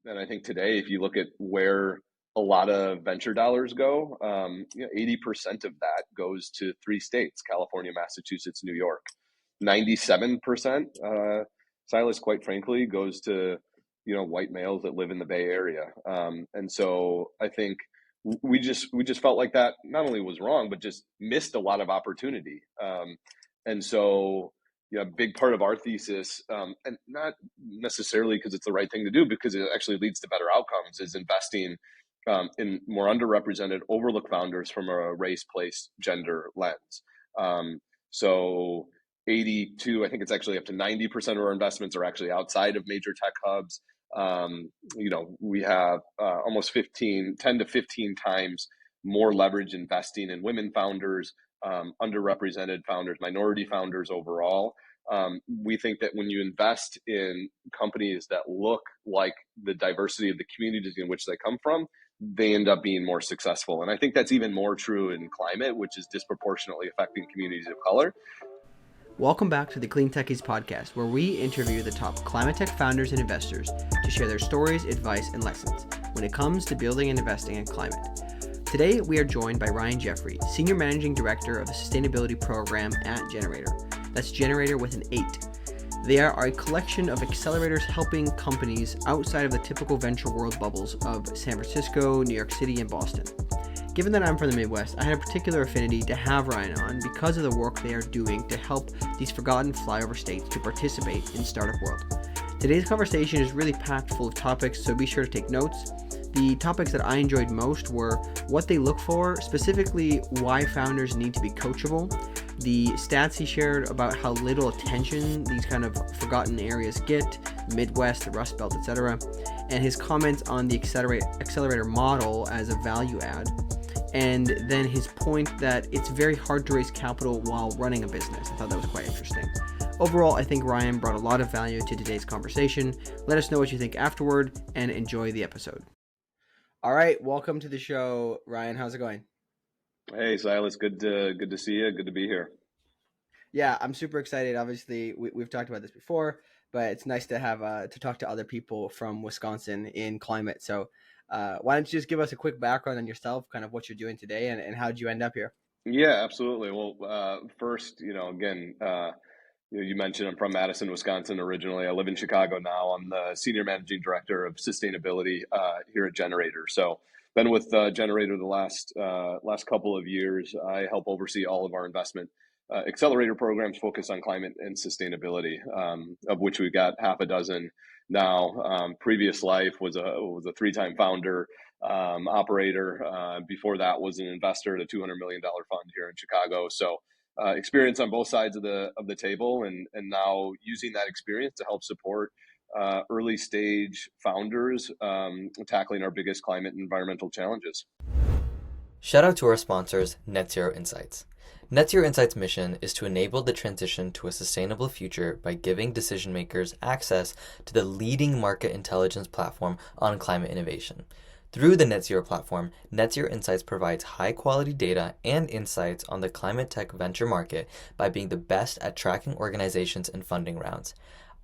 And I think today, if you look at where a lot of venture dollars go, 80% of that goes to three states: California, Massachusetts, New York. 97%, Silas, quite frankly, goes to white males that live in the Bay Area. And so I think we just felt like that not only was wrong, but just missed a lot of opportunity. And so a big part of our thesis, and not necessarily because it's the right thing to do, because it actually leads to better outcomes, is investing in more underrepresented, overlooked founders from a race, place, gender lens. So 82, I think it's actually up to 90% of our investments are actually outside of major tech hubs. We have almost 10 to 15 times more leverage investing in women founders, underrepresented founders, minority founders overall. We think that when you invest in companies that look like the diversity of the communities in which they come from, they end up being more successful. And I think that's even more true in climate, which is disproportionately affecting communities of color. Welcome back to the CleanTechies podcast, where we interview the top climate tech founders and investors to share their stories, advice, and lessons when it comes to building and investing in climate. Today, we are joined by Ryan Jeffery, Senior Managing Director of the Sustainability Program at Gener8tor. That's Generator with an 8. They are a collection of accelerators helping companies outside of the typical venture world bubbles of San Francisco, New York City, and Boston. Given that I'm from the Midwest, I had a particular affinity to have Ryan on because of the work they are doing to help these forgotten flyover states to participate in startup world. Today's conversation is really packed full of topics, so be sure to take notes. The topics that I enjoyed most were what they look for, specifically why founders need to be coachable, the stats he shared about how little attention these kind of forgotten areas get, the Midwest, the Rust Belt, etc., and his comments on the accelerator model as a value add, and then his point that it's very hard to raise capital while running a business. I thought that was quite interesting. Overall, I think Ryan brought a lot of value to today's conversation. Let us know what you think afterward, and enjoy the episode. All right, welcome to the show, Ryan. How's it going? Hey, Silas, good to see you. Good to be here. Yeah, I'm super excited. Obviously, we've talked about this before, but it's nice to have to talk to other people from Wisconsin in climate. So why don't you just give us a quick background on yourself, kind of what you're doing today, and how did you end up here? Yeah, absolutely. Well, first, again, you mentioned I'm from Madison, Wisconsin originally. I live in Chicago now. I'm the Senior Managing Director of Sustainability here at Generator. So been with Generator the last couple of years. I help oversee all of our investment accelerator programs focused on climate and sustainability, of which we've got half a dozen now. Previous life was a three-time founder, operator. Before that was an investor at a $200 million fund here in Chicago. So experience on both sides of the table, and now using that experience to help support early stage founders tackling our biggest climate and environmental challenges. Shout out to our sponsors, Net Zero Insights. Net Zero Insights' mission is to enable the transition to a sustainable future by giving decision makers access to the leading market intelligence platform on climate innovation. Through the Net Zero platform, Net Zero Insights provides high-quality data and insights on the climate tech venture market by being the best at tracking organizations and funding rounds.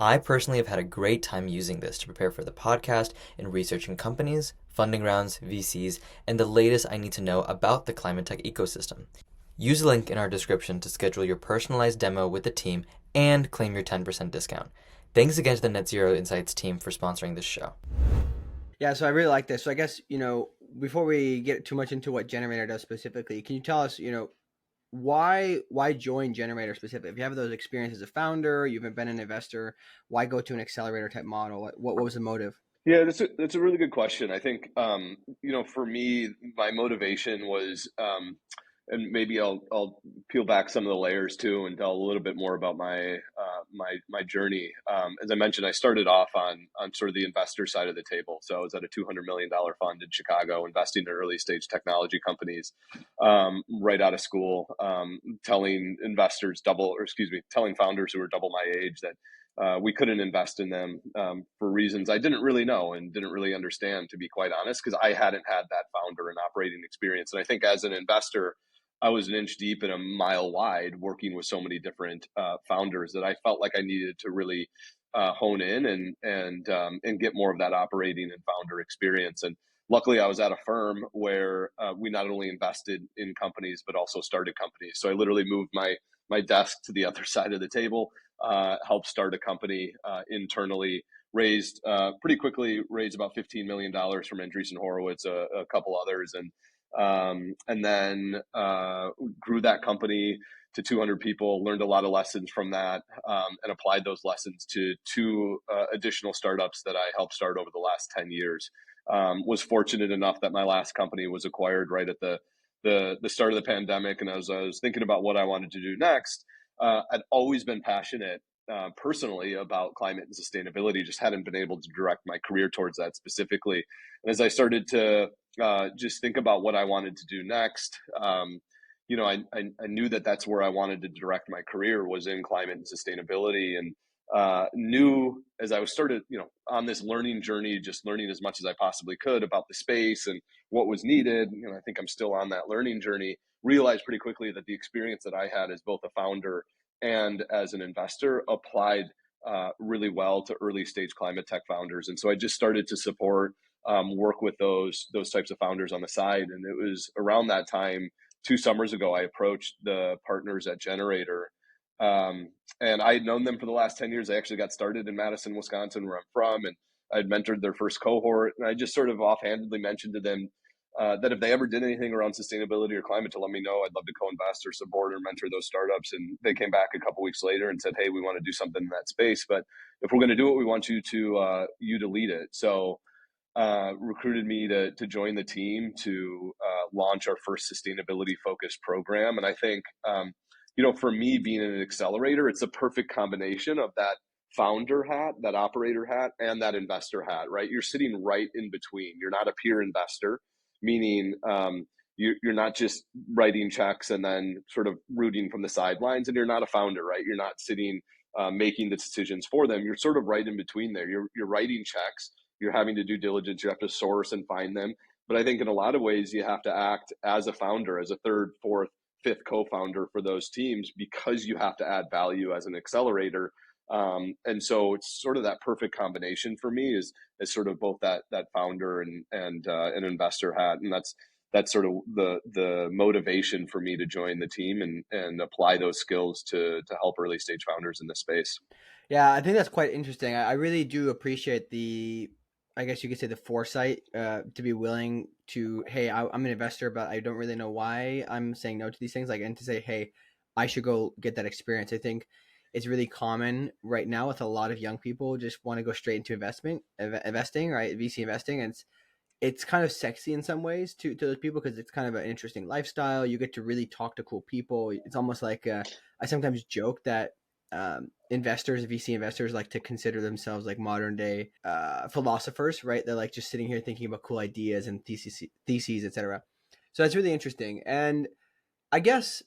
I personally have had a great time using this to prepare for the podcast and researching companies, funding rounds, VCs, and the latest I need to know about the climate tech ecosystem. Use the link in our description to schedule your personalized demo with the team and claim your 10% discount. Thanks again to the Net Zero Insights team for sponsoring this show. Yeah, so I really like this. So I guess, before we get too much into what Generator does specifically, can you tell us, why join Generator specifically? If you have those experiences as a founder, you've been an investor, why go to an accelerator type model? What was the motive? Yeah, that's a really good question. I think for me, my motivation was, and maybe I'll peel back some of the layers too and tell a little bit more about my journey. As I mentioned, I started off on sort of the investor side of the table. So I was at a $200 million fund in Chicago, investing in early stage technology companies, right out of school, telling founders who were double my age that we couldn't invest in them for reasons I didn't really know and didn't really understand, to be quite honest, because I hadn't had that founder and operating experience. And I think as an investor, I was an inch deep and a mile wide, working with so many different founders that I felt like I needed to really hone in and get more of that operating and founder experience. And luckily, I was at a firm where we not only invested in companies but also started companies. So I literally moved my desk to the other side of the table, helped start a company internally, raised pretty quickly, raised about $15 million from Andreessen Horowitz, a couple others, and then grew that company to 200 people, learned a lot of lessons from that, and applied those lessons to two additional startups that I helped start over the last 10 years. Was fortunate enough that my last company was acquired right at the start of the pandemic. And as I was thinking about what I wanted to do next, I'd always been passionate personally about climate and sustainability, just hadn't been able to direct my career towards that specifically. And as I started to just think about what I wanted to do next, I knew that that's where I wanted to direct my career, was in climate and sustainability, and knew as I was started, on this learning journey, just learning as much as I possibly could about the space and what was needed. I think I'm still on that learning journey. Realized pretty quickly that the experience that I had as both a founder and as an investor applied really well to early stage climate tech founders. And so I just started to support, work with those types of founders on the side. And it was around that time, 2 summers ago, I approached the partners at Gener8tor. And I had known them for the last 10 years. I actually got started in Madison, Wisconsin, where I'm from, and I'd mentored their first cohort. And I just sort of offhandedly mentioned to them that if they ever did anything around sustainability or climate, to let me know. I'd love to co-invest or support or mentor those startups. And they came back a couple weeks later and said, "Hey, we want to do something in that space, but if we're going to do it, we want you to lead it." So recruited me to join the team to launch our first sustainability focused program. And I think, for me, being an accelerator, it's a perfect combination of that founder hat, that operator hat, and that investor hat, right? You're sitting right in between. You're not a peer investor, meaning you're not just writing checks and then sort of rooting from the sidelines, and you're not a founder, right? You're not sitting making the decisions for them. You're sort of right in between there. You're writing checks. You're having to do diligence. You have to source and find them. But I think in a lot of ways, you have to act as a founder, as a third, fourth, fifth co-founder for those teams, because you have to add value as an accelerator. And so it's sort of that perfect combination for me is sort of both that founder and an investor hat. And that's sort of the motivation for me to join the team and apply those skills to help early stage founders in this space. Yeah, I think that's quite interesting. I really do appreciate I guess you could say the foresight to be willing to, hey, I'm an investor, but I don't really know why I'm saying no to these things. And to say, hey, I should go get that experience. I think it's really common right now with a lot of young people just want to go straight into investing, right? VC investing. And it's kind of sexy in some ways to those people because it's kind of an interesting lifestyle. You get to really talk to cool people. It's almost like I sometimes joke that VC investors like to consider themselves like modern day philosophers, right? They're like just sitting here thinking about cool ideas and theses, etc. So that's really interesting. And I guess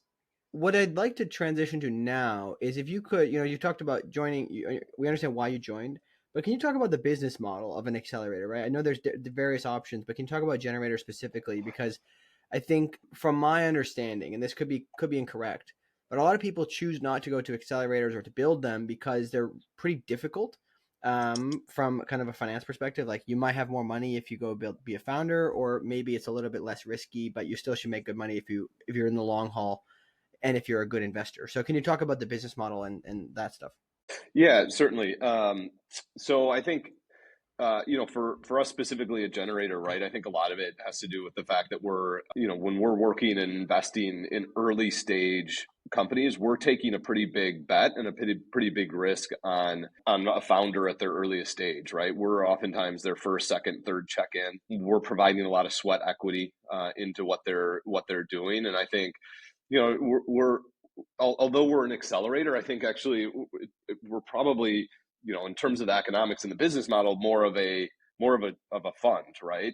what I'd like to transition to now is if you could, you talked about joining, we understand why you joined, but can you talk about the business model of an accelerator, right? I know there's the various options, but can you talk about Gener8tor specifically? Because I think from my understanding, and this could be incorrect, but a lot of people choose not to go to accelerators or to build them because they're pretty difficult from kind of a finance perspective. Like you might have more money if you go be a founder, or maybe it's a little bit less risky, but you still should make good money if you're in the long haul and if you're a good investor. So can you talk about the business model and that stuff? Yeah, certainly. So I think, for us specifically at Gener8tor, right, I think a lot of it has to do with the fact that when we're working and investing in early stage companies, we're taking a pretty big bet and a pretty big risk on a founder at their earliest stage, right? We're oftentimes their first, second, third check-in. We're providing a lot of sweat equity into what they're doing. And I think, although we're an accelerator, I think actually we're probably, in terms of the economics and the business model, more of a fund, right?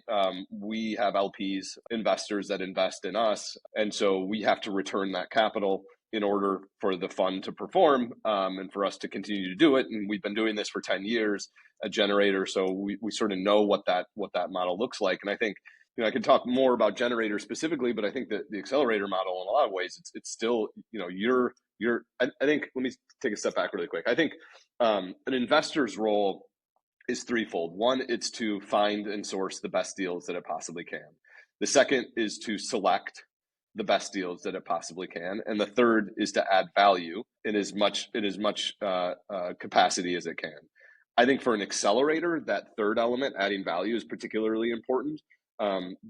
We have LPs, investors that invest in us, and so we have to return that capital in order for the fund to perform and for us to continue to do it. And we've been doing this for 10 years at Gener8tor, so we sort of know what that model looks like. And I think, I can talk more about Gener8tor specifically, but I think that the accelerator model, in a lot of ways, it's still, you're I think, let me take a step back really quick. I think an investor's role is threefold. One, it's to find and source the best deals that it possibly can. The second is to select the best deals that it possibly can. And the third is to add value in as much capacity as it can. I think for an accelerator, that third element, adding value, is particularly important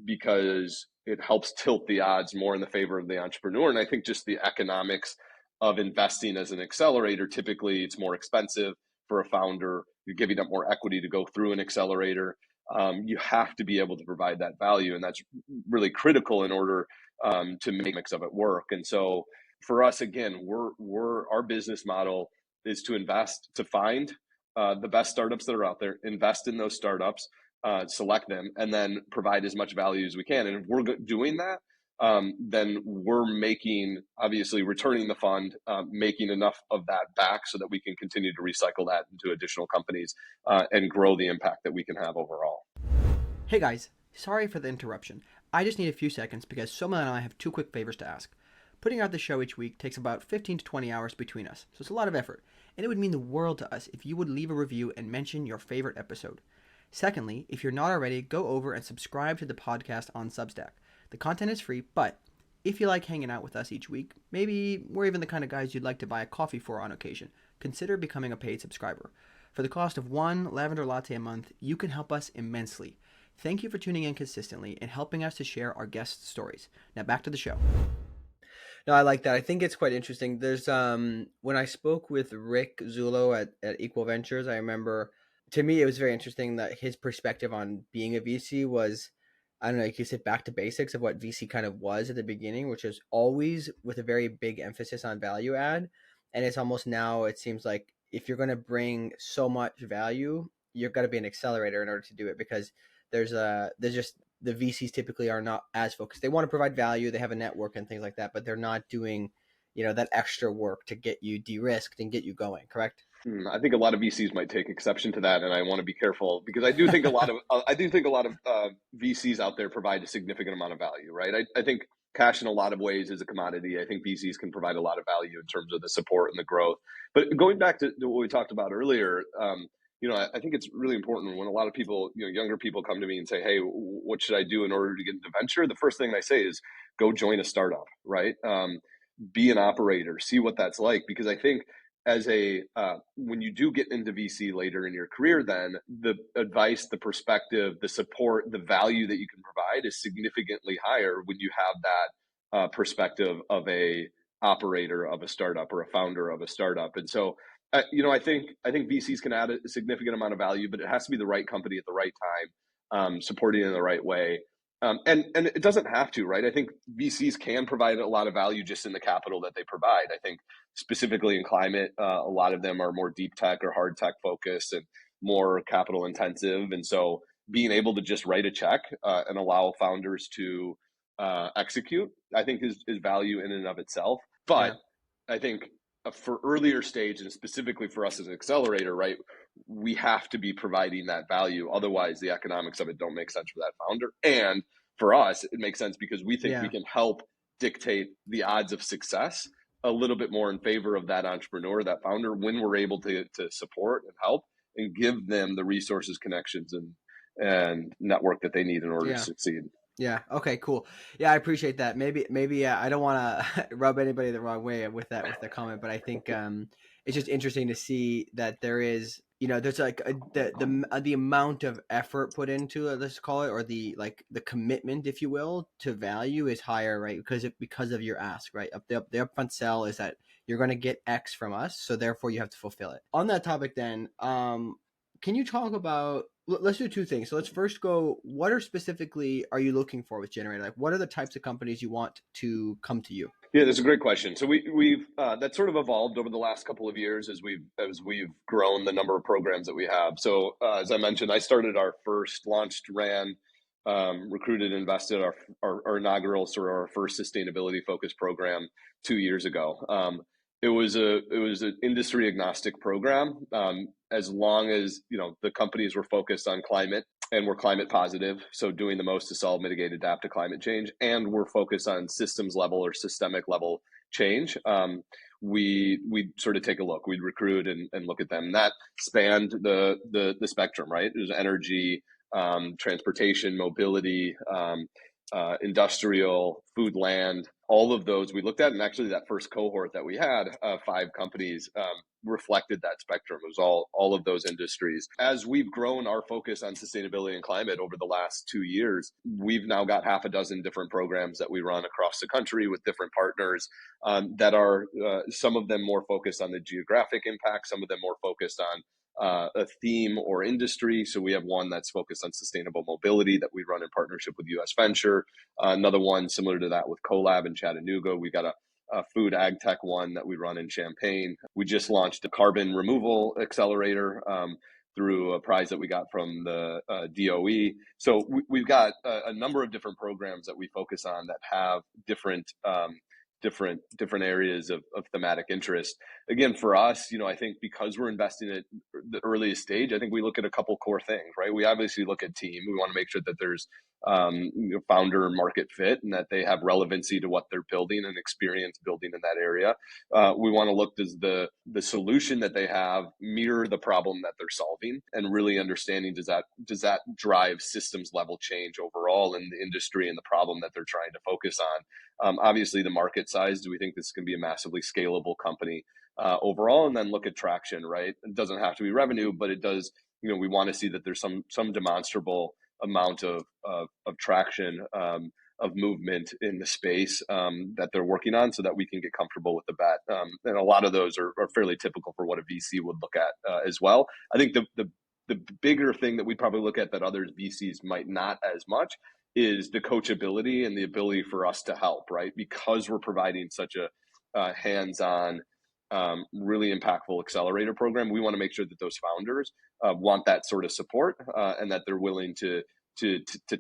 because it helps tilt the odds more in the favor of the entrepreneur. And I think just the economics of investing as an accelerator, typically it's more expensive for a founder. You're giving up more equity to go through an accelerator. You have to be able to provide that value, and that's really critical in order to make mix of it work. And so for us, again, our business model is to invest, to find the best startups that are out there, invest in those startups, select them, and then provide as much value as we can. And if we're doing that, then we're obviously returning the fund, making enough of that back so that we can continue to recycle that into additional companies and grow the impact that we can have overall. Hey guys, sorry for the interruption. I just need a few seconds because Soma and I have two quick favors to ask. Putting out the show each week takes about 15 to 20 hours between us, so it's a lot of effort, and it would mean the world to us if you would leave a review and mention your favorite episode. Secondly, if you're not already, go over and subscribe to the podcast on Substack. The content is free, but if you like hanging out with us each week, maybe we're even the kind of guys you'd like to buy a coffee for on occasion, consider becoming a paid subscriber. For the cost of one lavender latte a month, you can help us immensely. Thank you for tuning in consistently and helping us to share our guests' stories. Now back to the show. No, I like that. I think it's quite interesting. There's when I spoke with Rick Zullo at Equal Ventures, I remember, to me it was very interesting that his perspective on being a VC was, I don't know, like you said, back to basics of what VC kind of was at the beginning, which is always with a very big emphasis on value add. And it's almost now, it seems like if you're going to bring so much value, you've got to be an accelerator in order to do it, because there's just, the VCs typically are not as focused. They want to provide value, they have a network and things like that, but they're not doing, that extra work to get you de-risked and get you going, correct? I think a lot of VCs might take exception to that, and I want to be careful because I do think a lot of VCs out there provide a significant amount of value, right? I think cash in a lot of ways is a commodity. I think VCs can provide a lot of value in terms of the support and the growth. But going back to what we talked about earlier, I think it's really important when a lot of people, younger people come to me and say, hey, what should I do in order to get into venture? The first thing I say is go join a startup, right? Be an operator, see what that's like. Because I think when you do get into VC later in your career, then the advice, the perspective, the support, the value that you can provide is significantly higher when you have that perspective of a operator of a startup or a founder of a startup. And so I think VCs can add a significant amount of value, but it has to be the right company at the right time, supporting in the right way. And it doesn't have to, right? I think VCs can provide a lot of value just in the capital that they provide. I think specifically in climate, a lot of them are more deep tech or hard tech focused and more capital intensive. And so being able to just write a check and allow founders to execute, I think is value in and of itself. But yeah. I think for earlier stage, and specifically for us as an accelerator, right, we have to be providing that value. Otherwise, the economics of it don't make sense for that founder. And for us, it makes sense because we think we can help dictate the odds of success a little bit more in favor of that entrepreneur, that founder, when we're able to support and help and give them the resources, connections, and network that they need in order to succeed. Yeah. Okay, cool. Yeah, I appreciate that. Maybe I don't want to rub anybody the wrong way with that comment, but I think it's just interesting to see that there is, there's like the amount of effort put into it, let's call it, or the commitment, if you will, to value is higher, right? Because of your ask, right? The upfront sell is that you're going to get X from us, so therefore you have to fulfill it. On that topic, then, can you talk about? Let's do two things. So let's first go, what specifically are you looking for with Gener8tor? Like, what are the types of companies you want to come to you? Yeah, that's a great question. So we've that sort of evolved over the last couple of years as we've grown the number of programs that we have. So as I mentioned, I started our first, launched, ran, recruited, invested our inaugural sort of our first sustainability focused program 2 years ago. It was an industry agnostic program. As long as the companies were focused on climate and we're climate positive, so doing the most to solve, mitigate, adapt to climate change, and we're focused on systems level or systemic level change, we sort of take a look. We'd recruit and look at them. And that spanned the spectrum, right? There's energy, transportation, mobility, industrial, food, land, all of those we looked at. And actually that first cohort that we had, 5 companies, reflected that spectrum. It was all of those industries. As we've grown our focus on sustainability and climate over the last 2 years, we've now got half a dozen different programs that we run across the country with different partners, that are some of them more focused on the geographic impact, some of them more focused on a theme or industry. So we have one that's focused on sustainable mobility that we run in partnership with US Venture. Another one similar to that with Collab in Chattanooga. We got a food ag tech one that we run in Champaign. We just launched a carbon removal accelerator through a prize that we got from the DOE. So we've got a number of different programs that we focus on that have different areas of thematic interest. Again, for us, I think because we're investing at the earliest stage, I think we look at a couple core things, right? We obviously look at team. We want to make sure that there's founder market fit and that they have relevancy to what they're building and experience building in that area. We want to look, does the solution that they have mirror the problem that they're solving, and really understanding does that drive systems level change overall in the industry and the problem that they're trying to focus on. Obviously the market size, do we think this can be a massively scalable company overall? And then look at traction, right? It doesn't have to be revenue, but it does, we want to see that there's some demonstrable amount of traction, of movement in the space that they're working on, so that we can get comfortable with the bet. And a lot of those are fairly typical for what a VC would look at as well. I think the bigger thing that we probably look at that others VCs might not as much is the coachability and the ability for us to help, right? Because we're providing such a hands-on, really impactful accelerator program, we want to make sure that those founders want that sort of support, and that they're willing to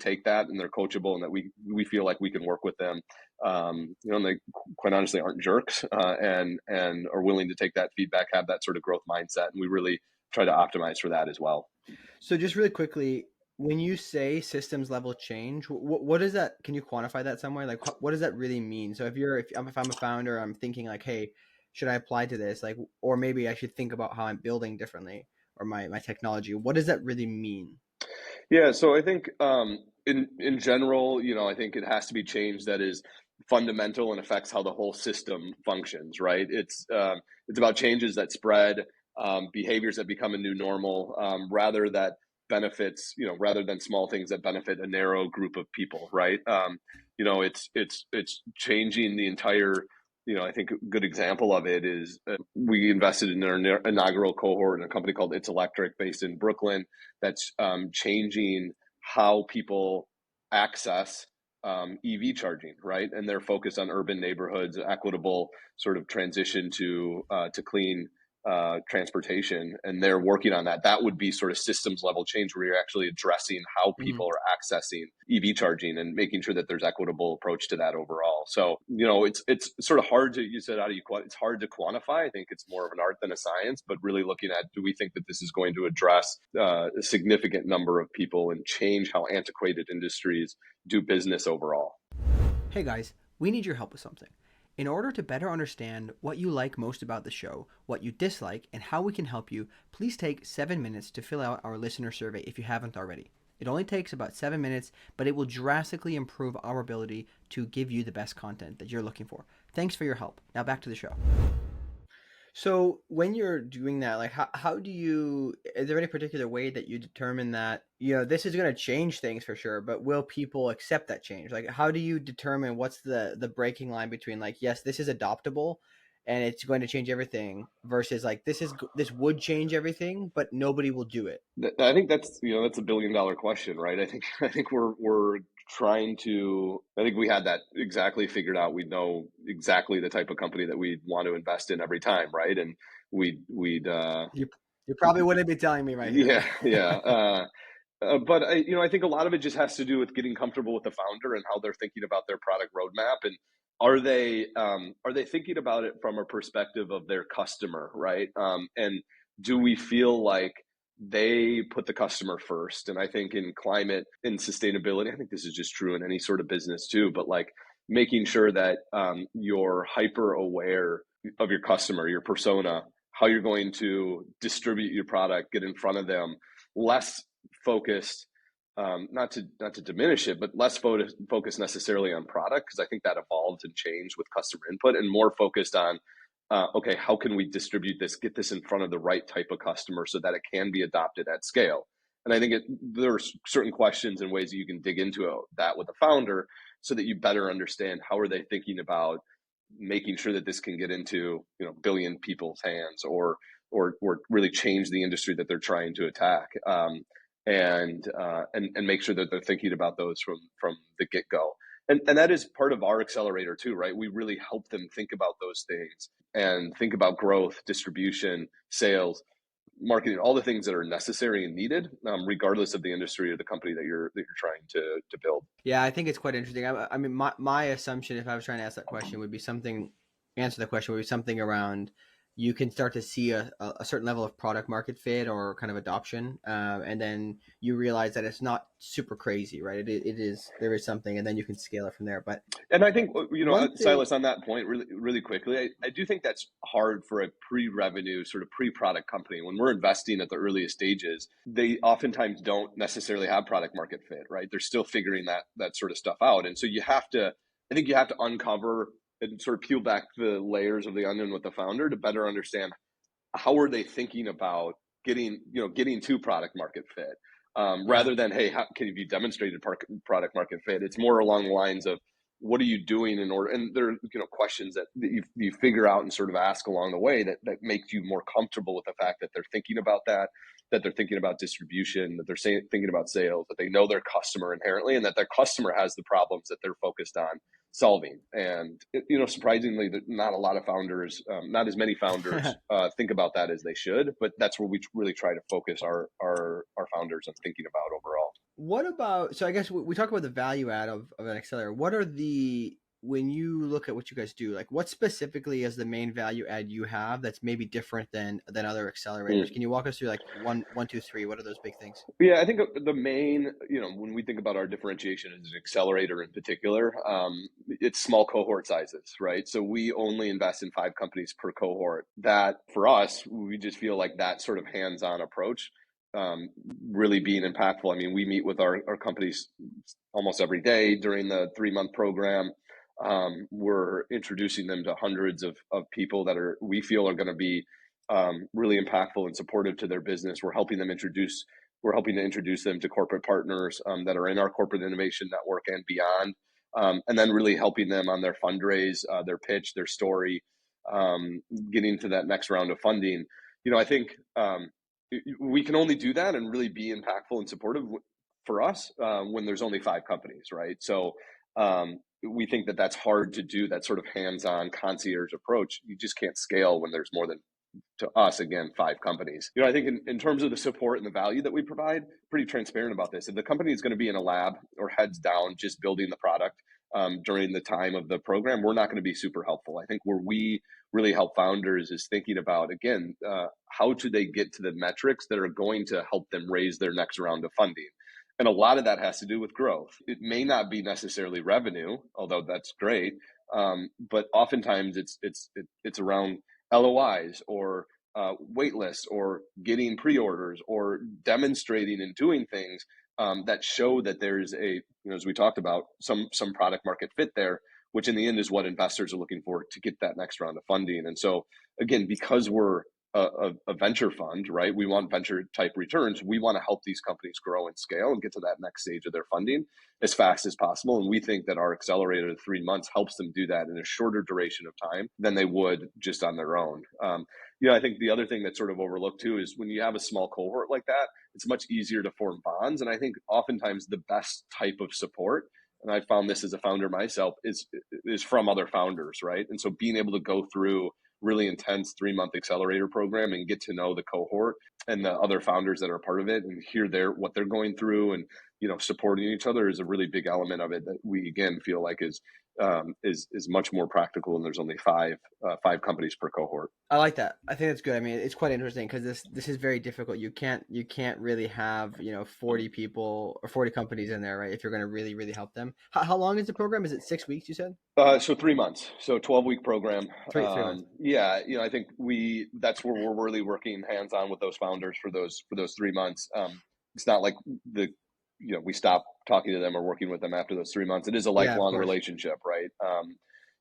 take that, and they're coachable, and that we feel like we can work with them. And they quite honestly aren't jerks, and are willing to take that feedback, have that sort of growth mindset, and we really try to optimize for that as well. So just really quickly, when you say systems level change, what is that? Can you quantify that somewhere? Like, what does that really mean? So if I'm a founder, I'm thinking like, hey, should I apply to this? Like, or maybe I should think about how I'm building differently, or my technology. What does that really mean? Yeah, so I think in general, I think it has to be change that is fundamental and affects how the whole system functions, right? It's about changes that spread, behaviors that become a new normal, rather than small things that benefit a narrow group of people, right? It's changing the entire. I think a good example of it is we invested in our inaugural cohort in a company called It's Electric based in Brooklyn that's changing how people access EV charging, right? And they're focused on urban neighborhoods, equitable sort of transition to clean transportation, and they're working on that. That would be sort of systems level change where you're actually addressing how people are accessing EV charging and making sure that there's equitable approach to that overall. So, it's sort of hard to, you said, it's hard to quantify. I think it's more of an art than a science, but really looking at, do we think that this is going to address a significant number of people and change how antiquated industries do business overall? Hey guys, we need your help with something. In order to better understand what you like most about the show, what you dislike, and how we can help you, please take 7 minutes to fill out our listener survey if you haven't already. It only takes about 7 minutes, but it will drastically improve our ability to give you the best content that you're looking for. Thanks for your help. Now back to the show. So when you're doing that, like how do you, is there any particular way that you determine that, this is going to change things for sure, but will people accept that change? Like, how do you determine what's the breaking line between like, yes, this is adoptable and it's going to change everything, versus like, this would change everything, but nobody will do it? I think that's $1 billion question, right? I think we're trying to. I think we had that exactly figured out. We know exactly the type of company that we'd want to invest in every time, right? And we'd. You probably wouldn't be telling me right here. Yeah. But I think a lot of it just has to do with getting comfortable with the founder and how they're thinking about their product roadmap, and are they thinking about it from a perspective of their customer, right? And do we feel like they put the customer first? And I think in climate and sustainability, I think this is just true in any sort of business too, but like making sure that you're hyper aware of your customer, your persona, how you're going to distribute your product, get in front of them, less focused, not to diminish it, but less focused necessarily on product, because I think that evolved and changed with customer input, and more focused on, okay, how can we distribute this, get this in front of the right type of customer so that it can be adopted at scale. And I think there's certain questions and ways that you can dig into that with the founder so that you better understand how are they thinking about making sure that this can get into billion people's hands, or really change the industry that they're trying to attack, and make sure that they're thinking about those from the get-go. And that is part of our accelerator too, right? We really help them think about those things and think about growth, distribution, sales, marketing, all the things that are necessary and needed, regardless of the industry or the company that you're trying to build. Yeah, I think it's quite interesting. I mean, my assumption, if I was trying to answer the question would be something around, you can start to see a certain level of product market fit or kind of adoption, and then you realize that it's not super crazy, right? There is something, and then you can scale it from there. And I think, Silas, on that point, really quickly, I do think that's hard for a pre-revenue, sort of pre-product company. When we're investing at the earliest stages, they oftentimes don't necessarily have product market fit, right? They're still figuring that sort of stuff out. And so I think you have to uncover and sort of peel back the layers of the onion with the founder to better understand how are they thinking about getting to product market fit, rather than, hey, how can you demonstrate product market fit? It's more along the lines of, what are you doing in order? And there are questions that you figure out and sort of ask along the way that makes you more comfortable with the fact that they're thinking about that they're thinking about distribution, that they're thinking about sales, that they know their customer inherently, and that their customer has the problems that they're focused on solving. And surprisingly, not a lot of founders, not as many founders think about that as they should. But that's where we really try to focus our founders on thinking about overall. What about, so I guess we talk about the value add of an accelerator. What are when you look at what you guys do, like what specifically is the main value add you have that's maybe different than other accelerators? Can you walk us through like one, two, three? What are those big things? Yeah, I think the main, when we think about our differentiation as an accelerator in particular, it's small cohort sizes, right? So we only invest in 5 companies per cohort. That, for us, we just feel like that sort of hands-on approach really being impactful. I mean, we meet with our companies almost every day during the 3-month program. We're introducing them to hundreds of people that we feel are going to be really impactful and supportive to their business. We're helping to introduce them to corporate partners that are in our corporate innovation network and beyond, and then really helping them on their fundraise, their pitch, their story, getting to that next round of funding. I think we can only do that and really be impactful and supportive for us when there's only 5 companies, right? So we think that that's hard to do, that sort of hands-on concierge approach. You just can't scale when there's more than, to us, again, 5 companies. I think in terms of the support and the value that we provide, pretty transparent about this. If the company is going to be in a lab or heads down just building the product during the time of the program, we're not going to be super helpful. I think where we really help founders is thinking about, again, how do they get to the metrics that are going to help them raise their next round of funding. And a lot of that has to do with growth. It may not be necessarily revenue, although that's great, but oftentimes it's around LOIs or wait lists or getting pre-orders or demonstrating and doing things that show that there's as we talked about, some product market fit there, which in the end is what investors are looking for to get that next round of funding. And so again, because we're a venture fund, right? We want venture type returns. We want to help these companies grow and scale and get to that next stage of their funding as fast as possible. And we think that our accelerator 3 months helps them do that in a shorter duration of time than they would just on their own. I think the other thing that's sort of overlooked too is when you have a small cohort like that, it's much easier to form bonds. And I think oftentimes the best type of support, and I found this as a founder myself, is from other founders, right? And so being able to go through really intense 3-month accelerator program and get to know the cohort and the other founders that are part of it and hear what they're going through and supporting each other is a really big element of it that we again feel like is much more practical, and there's only five companies per cohort. I like that. I think that's good. I mean, it's quite interesting because this is very difficult. You can't really have 40 people or 40 companies in there, right? If you're going to really help them. How long is the program? Is it 6 weeks? You said. So 3 months. So 12-week program. Three months. Yeah, I think that's where we're really working hands on with those founders for those 3 months. It's not like we stop talking to them or working with them after those 3 months. It is a Yeah, of lifelong course. relationship, right?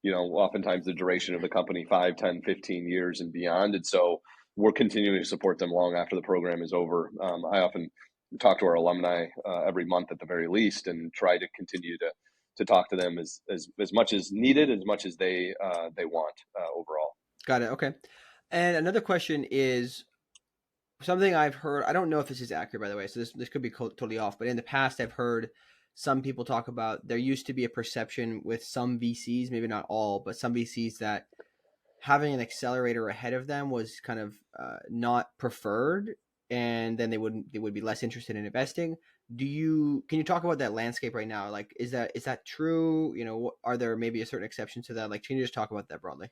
Oftentimes the duration of the company, 5, 10, 15 years and beyond. And so we're continuing to support them long after the program is over. I often talk to our alumni every month at the very least, and try to continue to talk to them as much as needed, as much as they want overall. Got it. Okay. And another question is something I've heard. I don't know if this is accurate, by the way, so this could be totally off. But in the past, I've heard some people talk about there used to be a perception with some VCs, maybe not all, but some VCs, that having an accelerator ahead of them was kind of not preferred, and then they would be less interested in investing. Can you talk about that landscape right now? Like, is that true? Are there maybe a certain exception to that? Like, can you just talk about that broadly?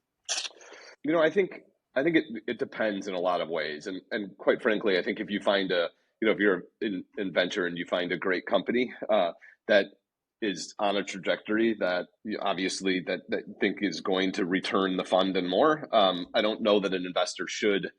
I think it depends in a lot of ways, and quite frankly, I think if you find if you're in venture and you find a great company that is on a trajectory that obviously that think is going to return the fund and more, I don't know that an investor should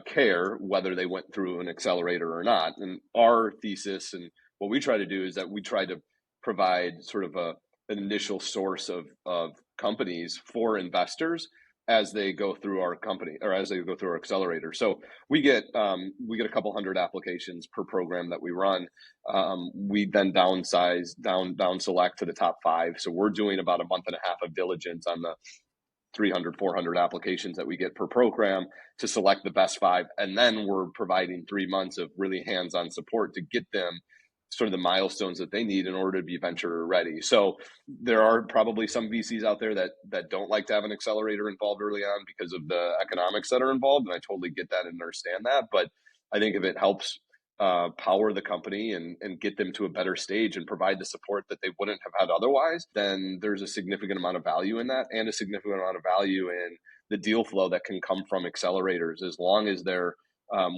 care whether they went through an accelerator or not. And our thesis and what we try to do is that we try to provide sort of an initial source of companies for investors as they go through our company or as they go through our accelerator. So we get a couple hundred applications per program that we run. We then down select to the top 5. So we're doing about a month and a half of diligence on the 300, 400 applications that we get per program to select the best 5. And then we're providing 3 months of really hands-on support to get them sort of the milestones that they need in order to be venture ready. So there are probably some VCs out there that don't like to have an accelerator involved early on because of the economics that are involved. And I totally get that and understand that. But I think if it helps power the company and get them to a better stage and provide the support that they wouldn't have had otherwise, then there's a significant amount of value in that, and a significant amount of value in the deal flow that can come from accelerators, as long as they're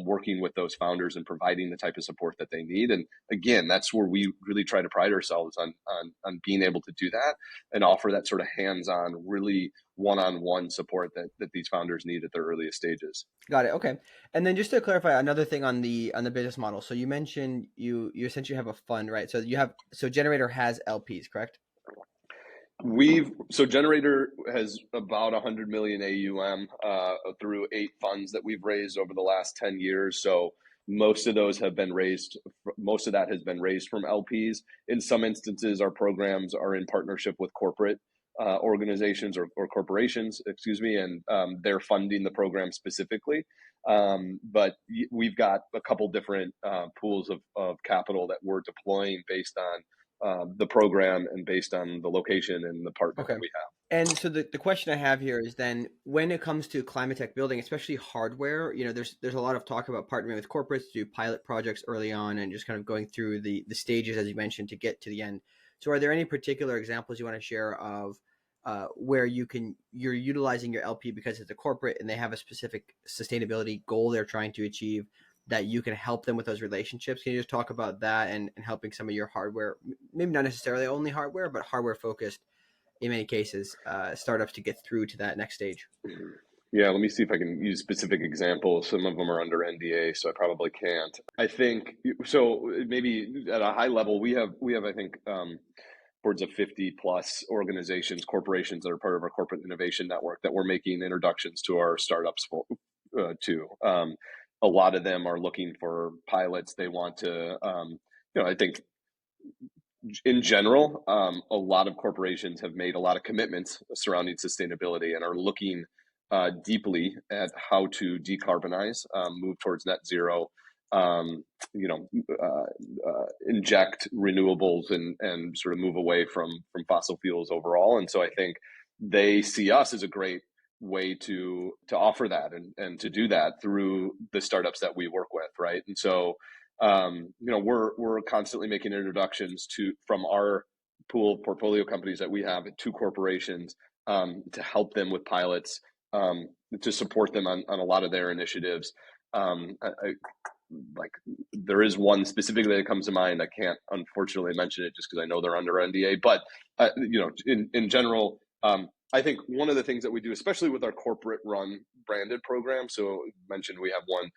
working with those founders and providing the type of support that they need. And again, that's where we really try to pride ourselves on being able to do that and offer that sort of hands-on, really one-on-one support that these founders need at their earliest stages. Got it. Okay. And then just to clarify another thing on the business model. So you mentioned you essentially have a fund, right? So Gener8tor has LPs, correct? So Gener8tor has about 100 million AUM through 8 funds that we've raised over the last 10 years. So most of that has been raised from LPs. In some instances, our programs are in partnership with corporate organizations or corporations, and they're funding the program specifically. But we've got a couple different pools of capital that we're deploying based on the program and based on the location and the partner that we have. And so the question I have here is then, when it comes to climate tech building, especially hardware, there's a lot of talk about partnering with corporates to do pilot projects early on and just kind of going through the stages, as you mentioned, to get to the end. So are there any particular examples you want to share of where you're utilizing your LP because it's a corporate and they have a specific sustainability goal they're trying to achieve, that you can help them with those relationships? Can you just talk about that and helping some of your hardware, maybe not necessarily only hardware, but hardware focused in many cases, startups to get through to that next stage? Yeah, let me see if I can use specific examples. Some of them are under NDA, so I probably can't. I think so. Maybe at a high level, we have I think upwards of 50 plus organizations, corporations that are part of our corporate innovation network that we're making introductions to our startups to. A lot of them are looking for pilots. They want to, I think in general, a lot of corporations have made a lot of commitments surrounding sustainability and are looking deeply at how to decarbonize, move towards net zero, inject renewables and sort of move away from fossil fuels overall. And so I think they see us as a great way to offer that and to do that through the startups that we work with, right? And so we're constantly making introductions from our pool of portfolio companies that we have to corporations, to help them with pilots, to support them on a lot of their initiatives. Like, there is one specifically that comes to mind. I can't unfortunately mention it just because I know they're under NDA, but in general, I think one of the things that we do, especially with our corporate run branded program, so mentioned we have one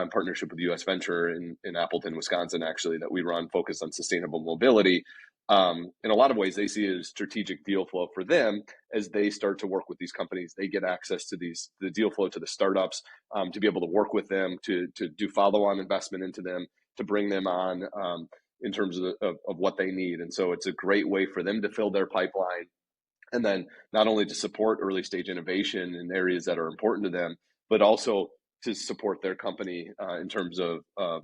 partnership with US Venture in Appleton, Wisconsin, actually, that we run focused on sustainable mobility. In a lot of ways, they see it as strategic deal flow for them as they start to work with these companies. They get access to the deal flow to the startups, to be able to work with them, to do follow-on investment into them, to bring them on in terms of what they need. And so it's a great way for them to fill their pipeline, and then not only to support early stage innovation in areas that are important to them, but also to support their company in terms of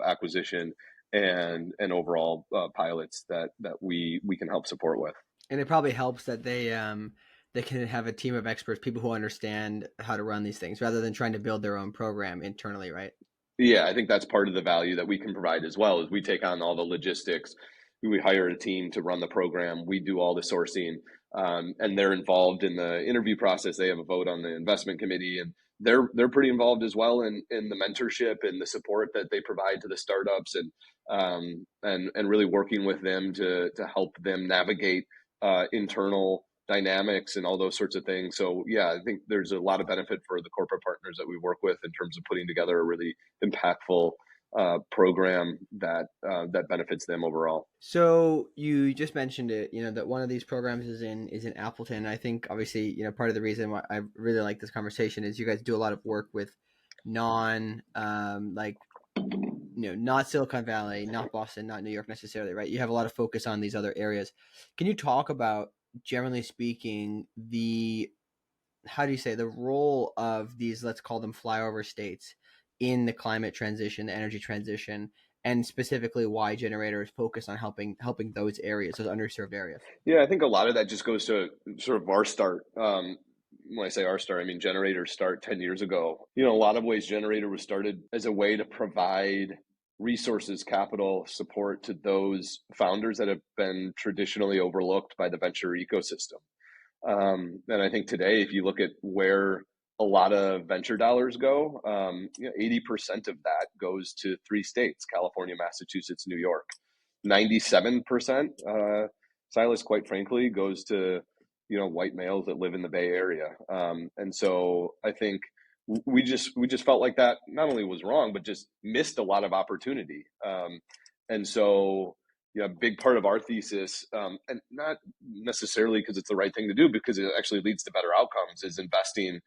acquisition and overall pilots that we can help support with. And it probably helps that they can have a team of experts, people who understand how to run these things, rather than trying to build their own program internally, right? Yeah, I think that's part of the value that we can provide as well. Is we take on all the logistics. We hire a team to run the program. We do all the sourcing, and they're involved in the interview process. They have a vote on the investment committee, and they're pretty involved as well in the mentorship and the support that they provide to the startups, and really working with them to help them navigate internal dynamics and all those sorts of things. So yeah, I think there's a lot of benefit for the corporate partners that we work with in terms of putting together a really impactful program that benefits them overall. So you just mentioned it, that one of these programs is in Appleton. I think obviously, part of the reason why I really like this conversation is you guys do a lot of work with not Silicon Valley, not Boston, not New York necessarily, right? You have a lot of focus on these other areas. Can you talk about, generally speaking, the role of these, let's call them flyover states, in the climate transition, the energy transition, and specifically why Gener8tor is focused on helping those areas, those underserved areas? Yeah, I think a lot of that just goes to sort of our start. When I say our start, I mean Gener8tor's start 10 years ago. In a lot of ways, Gener8tor was started as a way to provide resources, capital, support to those founders that have been traditionally overlooked by the venture ecosystem. And I think today, if you look at where a lot of venture dollars go, 80% of that goes to 3 states: California, Massachusetts, New York. 97%, Silas, quite frankly, goes to white males that live in the Bay Area. And so I think we just felt like that not only was wrong, but just missed a lot of opportunity. And so a big part of our thesis, and not necessarily because it's the right thing to do, because it actually leads to better outcomes, is investing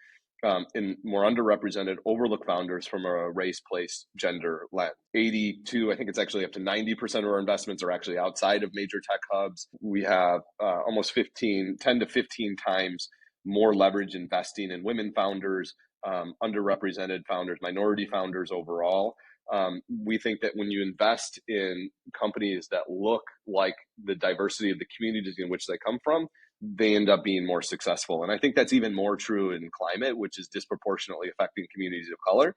in more underrepresented, overlooked founders from a race, place, gender lens. 82, I think it's actually up to 90% of our investments are actually outside of major tech hubs. We have almost 10 to 15 times more leverage investing in women founders, underrepresented founders, minority founders overall. We think that when you invest in companies that look like the diversity of the communities in which they come from, they end up being more successful. And I think that's even more true in climate, which is disproportionately affecting communities of color.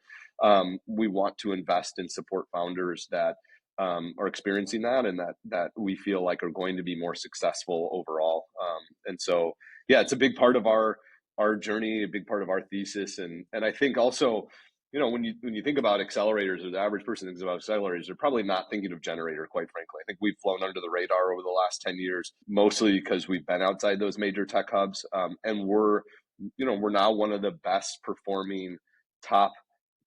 We want to invest and support founders that are experiencing that, and that we feel like are going to be more successful overall. And so, yeah, it's a big part of our journey, a big part of our thesis. And I think also, when you think about accelerators, or the average person thinks about accelerators, they're probably not thinking of Gener8tor, quite frankly. I think we've flown under the radar over the last 10 years, mostly because we've been outside those major tech hubs. And we're now one of the best performing top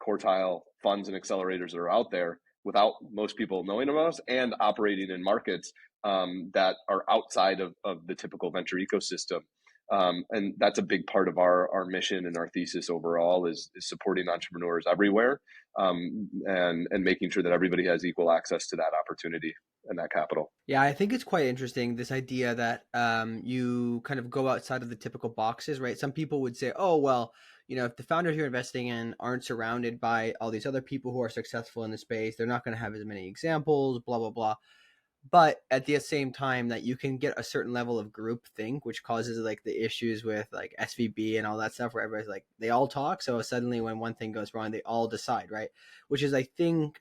quartile funds and accelerators that are out there, without most people knowing about us, and operating in markets that are outside of the typical venture ecosystem. And that's a big part of our mission and our thesis overall, is supporting entrepreneurs everywhere, and making sure that everybody has equal access to that opportunity and that capital. Yeah, I think it's quite interesting, this idea that you kind of go outside of the typical boxes, right? Some people would say, oh, well, if the founders you're investing in aren't surrounded by all these other people who are successful in the space, they're not going to have as many examples, blah, blah, blah. But at the same time, that you can get a certain level of group think, which causes like the issues with like SVB and all that stuff, where everybody's like, they all talk. So suddenly when one thing goes wrong, they all decide, right? Which is, I think,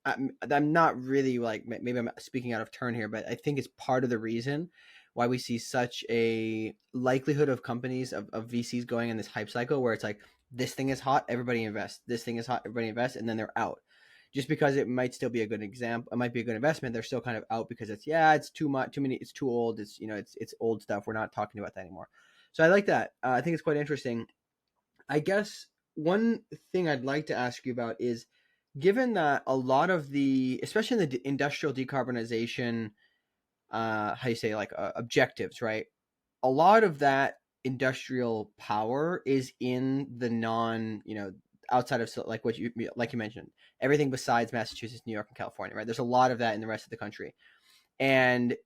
I'm not really like, maybe I'm speaking out of turn here, but I think it's part of the reason why we see such a likelihood of companies of VCs going in this hype cycle where it's like, this thing is hot, everybody invest. This thing is hot, everybody invest, and then they're out. Just because it might still be a good example, it might be a good investment, they're still kind of out because it's too much, too many, it's too old, it's old stuff. We're not talking about that anymore. So I like that. I think it's quite interesting. I guess one thing I'd like to ask you about is, given that a lot of the, especially in the industrial decarbonization, how you say, like objectives, right? A lot of that industrial power is in the non, outside of, like what you mentioned, everything besides Massachusetts, New York, and California, right? There's a lot of that in the rest of the country. And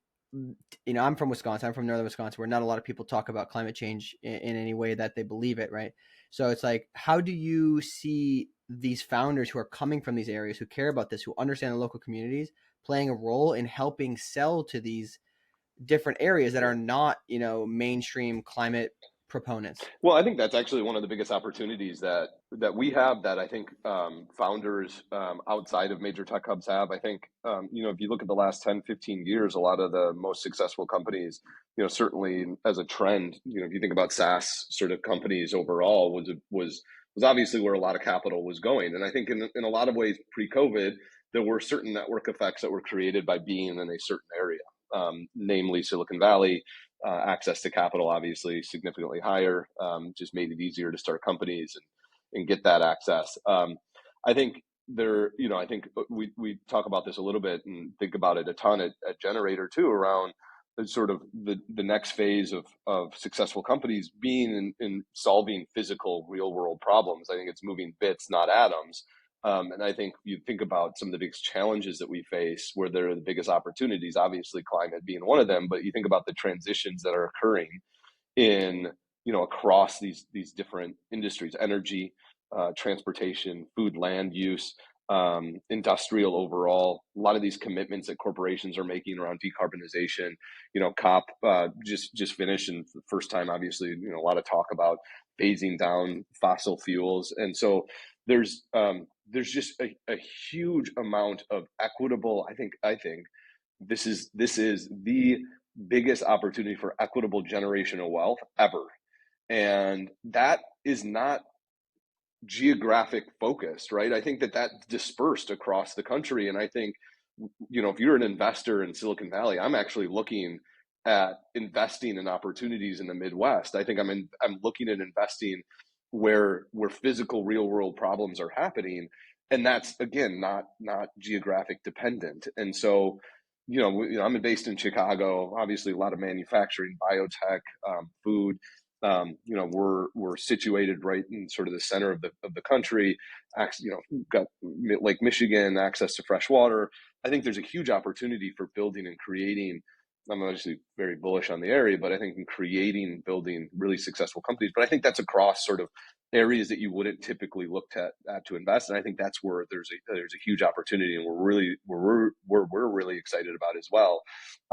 I'm from Wisconsin. I'm from northern Wisconsin, where not a lot of people talk about climate change in any way that they believe it, right? So it's like, how do you see these founders who are coming from these areas, who care about this, who understand the local communities, playing a role in helping sell to these different areas that are not, mainstream climate proponents? Well, I think that's actually one of the biggest opportunities that we have, that I think founders outside of major tech hubs have. I think, if you look at the last 10, 15 years, a lot of the most successful companies, certainly as a trend, if you think about SaaS sort of companies overall, was obviously where a lot of capital was going. And I think in a lot of ways, pre-COVID, there were certain network effects that were created by being in a certain area, namely Silicon Valley. Access to capital, obviously, significantly higher, just made it easier to start companies and get that access. I think I think we talk about this a little bit and think about it a ton at Gener8tor too, around sort of the next phase of successful companies being in solving physical real world problems. I think it's moving bits, not atoms. And I think you think about some of the biggest challenges that we face, where there are the biggest opportunities, obviously climate being one of them, but you think about the transitions that are occurring in, across these different industries: energy, transportation, food, land use, industrial overall. A lot of these commitments that corporations are making around decarbonization. COP just finished, and for the first time, obviously, a lot of talk about phasing down fossil fuels. And so there's just a huge amount of equitable. I think this is the biggest opportunity for equitable generational wealth ever, and that is not geographic focused, right? I think that dispersed across the country. And I think, if you're an investor in Silicon Valley, I'm actually looking at investing in opportunities in the Midwest. I think I'm looking at investing where physical real world problems are happening, and that's, again, not geographic dependent. And so, I'm based in Chicago, obviously a lot of manufacturing, biotech, food. We're situated right in sort of the center of the country. Got Lake Michigan, access to fresh water. I think there's a huge opportunity for building and creating. I'm obviously very bullish on the area, but I think in creating and building really successful companies. But I think that's across sort of areas that you wouldn't typically look at to invest. And I think that's where there's a huge opportunity, and we're really excited about as well.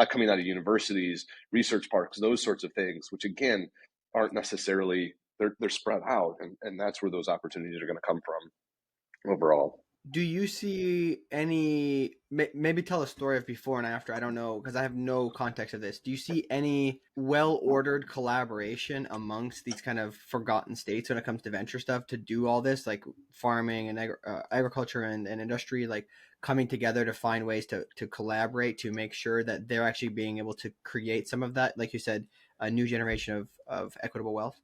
Coming out of universities, research parks, those sorts of things, which again aren't necessarily, they're spread out, and that's where those opportunities are going to come from overall. Do you see any, maybe tell a story of before and after? I don't know, because I have no context of this. Do you see any well-ordered collaboration amongst these kind of forgotten states when it comes to venture stuff to do all this, like farming and agriculture and industry, like coming together to find ways to collaborate to make sure that they're actually being able to create some of that, like you said, a new generation of equitable wealth?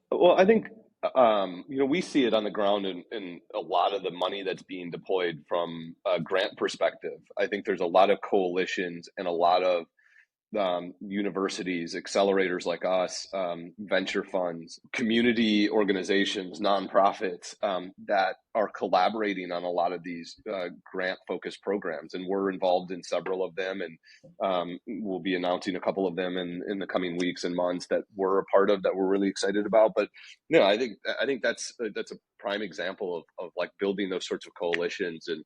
Well, I think we see it on the ground in a lot of the money that's being deployed from a grant perspective. I think there's a lot of coalitions and a lot of universities, accelerators like us, venture funds, community organizations, nonprofits that are collaborating on a lot of these grant-focused programs, and we're involved in several of them, and we'll be announcing a couple of them in the coming weeks and months that we're a part of, that we're really excited about. But I think that's a prime example of like building those sorts of coalitions. And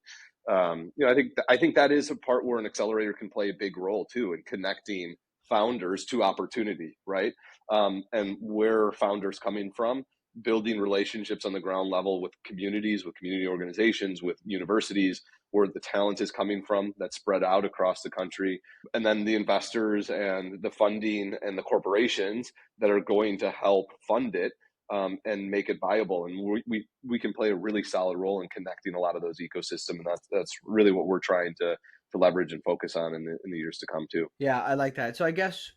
I think that is a part where an accelerator can play a big role too, in connecting founders to opportunity, right? And where founders coming from, building relationships on the ground level with communities, with community organizations, with universities, where the talent is coming from that's spread out across the country, and then the investors and the funding and the corporations that are going to help fund it and make it viable. And we can play a really solid role in connecting a lot of those ecosystems, and that's really what we're trying to leverage and focus on in the years to come too. Yeah, I like that. So I guess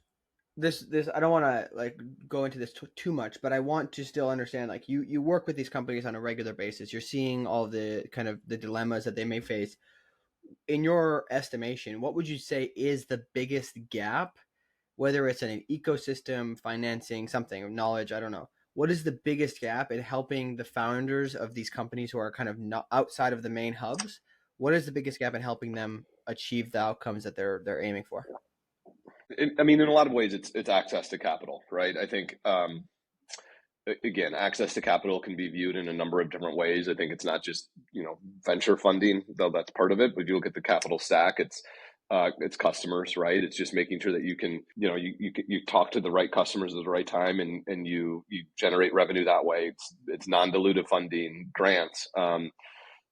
this I don't want to like go into this too much, but I want to still understand, like, you work with these companies on a regular basis. You're seeing all the kind of the dilemmas that they may face. In your estimation, what would you say is the biggest gap, whether it's in an ecosystem, financing, something, knowledge, I don't know. What is the biggest gap in helping the founders of these companies who are kind of not outside of the main hubs? What is the biggest gap in helping them achieve the outcomes that they're aiming for? I mean, in a lot of ways, it's access to capital, right? I think, again, access to capital can be viewed in a number of different ways. I think it's not just, venture funding, though that's part of it. But if you look at the capital stack, it's customers, right? It's just making sure that you can, you talk to the right customers at the right time, and you generate revenue that way. It's non-dilutive funding, grants,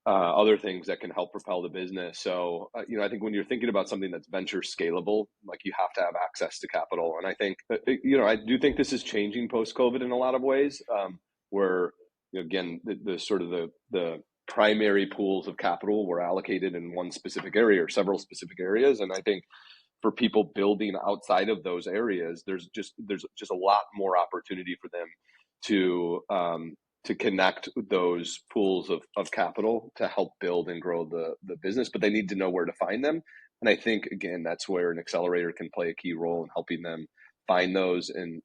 other things that can help propel the business. So, I think when you're thinking about something that's venture scalable, like, you have to have access to capital. And I think, I do think this is changing post-COVID in a lot of ways, where, again, the sort of the primary pools of capital were allocated in one specific area or several specific areas. And I think for people building outside of those areas, there's just a lot more opportunity for them to connect those pools of capital to help build and grow the business, but they need to know where to find them. And I think, again, that's where an accelerator can play a key role in helping them find those and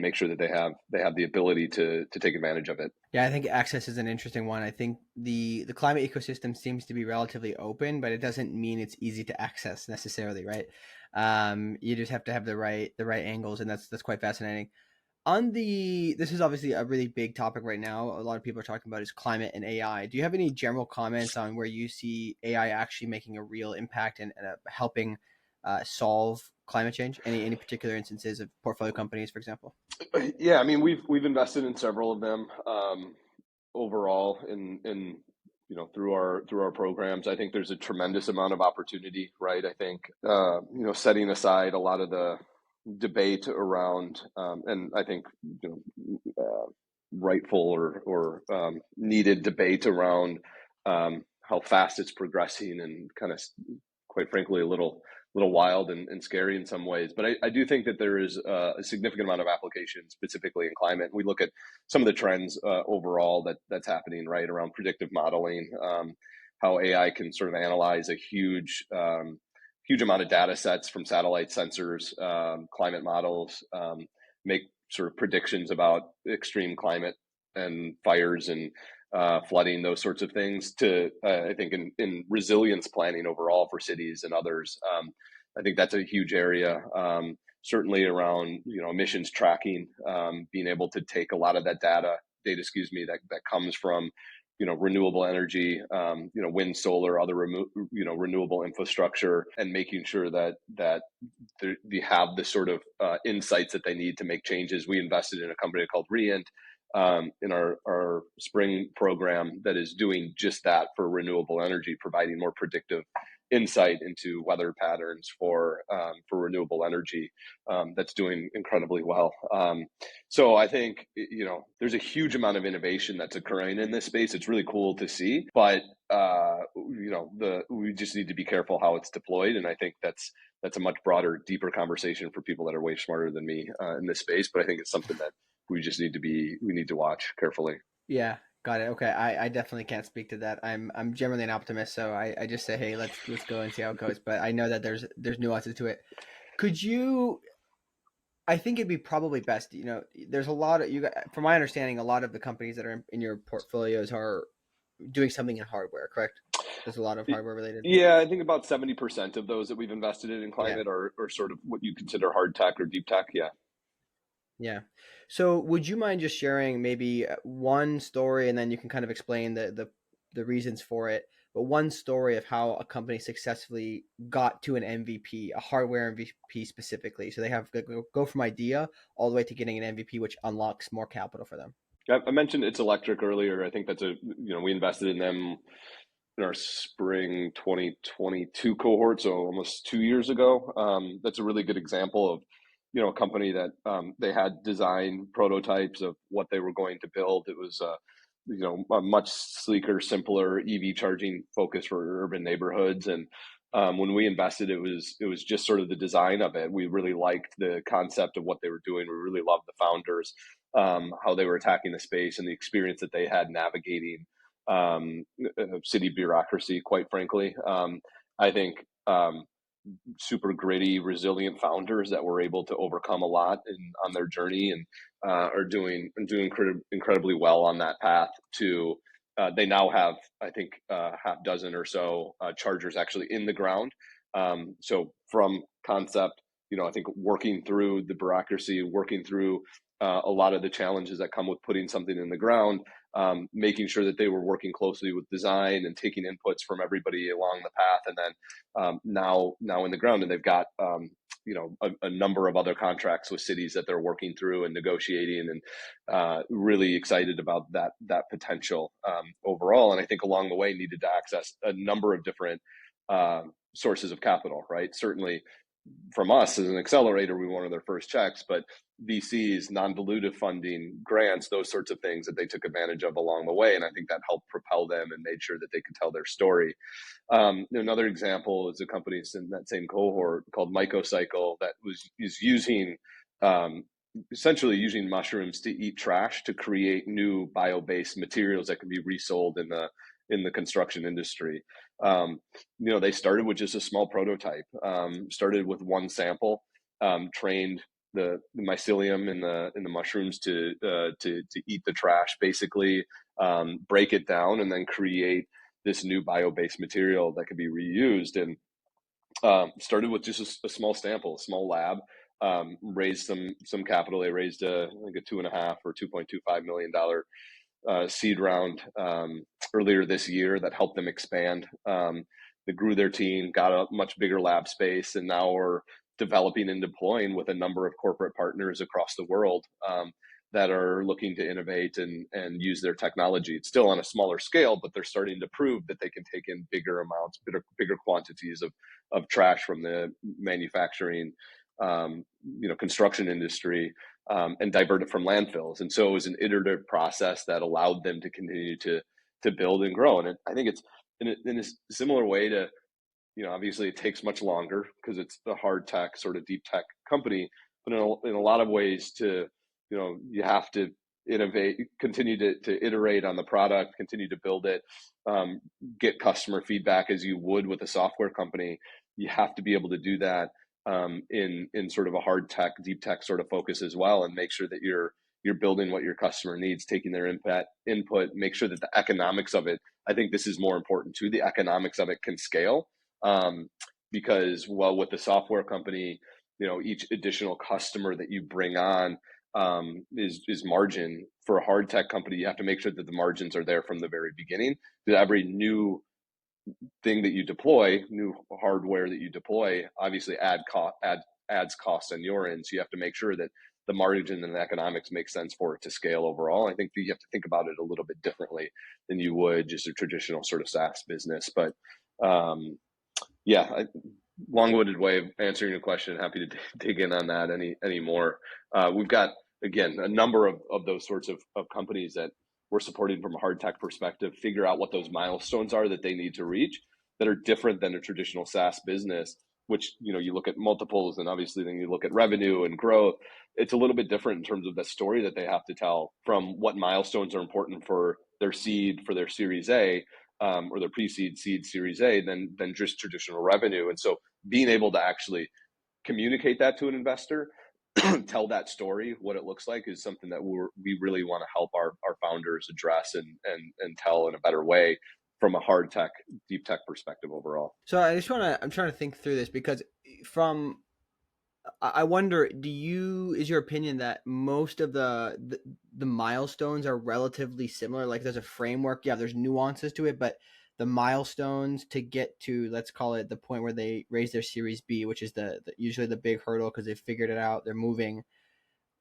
make sure that they have the ability to take advantage of it. Yeah, I think access is an interesting one. I think the climate ecosystem seems to be relatively open, but it doesn't mean it's easy to access necessarily, right? You just have to have the right angles, and that's quite fascinating. This is obviously a really big topic right now. A lot of people are talking about is climate and AI. Do you have any general comments on where you see AI actually making a real impact and helping solve climate change? Any particular instances of portfolio companies, for example? Yeah, I mean, we've invested in several of them overall in through our programs. I think there's a tremendous amount of opportunity, right? I think setting aside a lot of the debate around, and I think rightful or needed debate around how fast it's progressing, and kind of, quite frankly, a little wild and scary in some ways. But I do think that there is a significant amount of application specifically in climate. We look at some of the trends overall that's happening, right, around predictive modeling, how AI can sort of analyze a huge amount of data sets from satellite sensors, climate models, make sort of predictions about extreme climate and fires and flooding, those sorts of things, to I think in resilience planning overall for cities and others. I think that's a huge area. Certainly around emissions tracking, being able to take a lot of that data, that comes from renewable energy, wind, solar, other renewable infrastructure, and making sure that they have the sort of insights that they need to make changes. We invested in a company called Reent in our spring program that is doing just that for renewable energy, providing more predictive insight into weather patterns for renewable energy. That's doing incredibly well. So I think there's a huge amount of innovation that's occurring in this space. It's really cool to see, but we just need to be careful how it's deployed. And I think that's a much broader, deeper conversation for people that are way smarter than me in this space. But I think it's something that we need to watch carefully. Yeah, got it. Okay, I definitely can't speak to that. I'm generally an optimist, so I just say, hey, let's go and see how it goes. But I know that there's nuances to it. Could you? I think it'd be probably best. There's a lot of from my understanding, a lot of the companies that are in your portfolios are doing something in hardware, correct? There's a lot of hardware related. Yeah, I think about 70% of those that we've invested in climate are sort of what you consider hard tech or deep tech. Yeah. Yeah. So would you mind just sharing maybe one story, and then you can kind of explain the reasons for it, but one story of how a company successfully got to an MVP, a hardware MVP specifically. So they have go from idea all the way to getting an MVP, which unlocks more capital for them. I mentioned It's Electric earlier. I think that's we invested in them in our spring 2022 cohort, so almost 2 years ago. That's a really good example of, a company that they had design prototypes of what they were going to build. It was a much sleeker, simpler EV charging focus for urban neighborhoods. And when we invested, it was just sort of the design of it. We really liked the concept of what they were doing. We really loved the founders, how they were attacking the space, and the experience that they had navigating city bureaucracy, quite frankly. I think super gritty, resilient founders that were able to overcome a lot on their journey, and are doing incredibly well on that path to. They now have, I think, half dozen or so chargers actually in the ground. So from concept, I think working through the bureaucracy, working through a lot of the challenges that come with putting something in the ground, making sure that they were working closely with design and taking inputs from everybody along the path, and then now in the ground, and they've got a number of other contracts with cities that they're working through and negotiating, and really excited about that potential overall. And I think along the way needed to access a number of different sources of capital, right? Certainly from us as an accelerator, we wanted their first checks, but VCs, non-dilutive funding, grants, those sorts of things that they took advantage of along the way. And I think that helped propel them and made sure that they could tell their story. Another example is a company in that same cohort called Mycocycle that is using essentially using mushrooms to eat trash to create new bio-based materials that can be resold in the construction industry. They started with just a small prototype, started with one sample, trained the mycelium in the mushrooms to eat the trash, basically, break it down, and then create this new bio-based material that could be reused. And started with just a small sample, a small lab, raised some capital. They raised I think a $2.5 or $2.25 million seed round earlier this year that helped them expand. They grew their team, got a much bigger lab space, and now we're developing and deploying with a number of corporate partners across the world that are looking to innovate and use their technology. It's still on a smaller scale, but they're starting to prove that they can take in bigger amounts, bigger quantities of trash from the manufacturing, construction industry, and divert it from landfills. And so it was an iterative process that allowed them to continue to build and grow. And I think it's in a similar way to, obviously it takes much longer because it's a hard tech, sort of deep tech company, but in a lot of ways you have to innovate, continue to iterate on the product, continue to build it, get customer feedback as you would with a software company. You have to be able to do that in sort of a hard tech, deep tech sort of focus as well, and make sure that you're building what your customer needs, taking their input, make sure that the economics of it, I think this is more important too, the economics of it can scale. Because with the software company, each additional customer that you bring on is margin. For a hard tech company, you have to make sure that the margins are there from the very beginning. Because every new thing that you deploy, new hardware that you deploy, obviously adds costs on your end. So you have to make sure that the margin and the economics make sense for it to scale overall. I think you have to think about it a little bit differently than you would just a traditional sort of SaaS business. But long-winded way of answering your question. Happy to dig in on that any more. We've got, again, a number of those sorts of companies that we're supporting from a hard tech perspective, figure out what those milestones are that they need to reach that are different than a traditional SaaS business, which, you look at multiples, and obviously then you look at revenue and growth. It's a little bit different in terms of the story that they have to tell, from what milestones are important for their seed, for their Series A, or their pre-seed, seed, Series A, than just traditional revenue. And so being able to actually communicate that to an investor, tell that story, what it looks like, is something that we really want to help our founders address and tell in a better way from a hard tech, deep tech perspective overall. So I'm trying to think through this, because I wonder, is your opinion that most of the milestones are relatively similar? Like there's a framework, there's nuances to it, but the milestones to get to, let's call it the point where they raise their Series B, which is usually the big hurdle because they've figured it out, they're moving.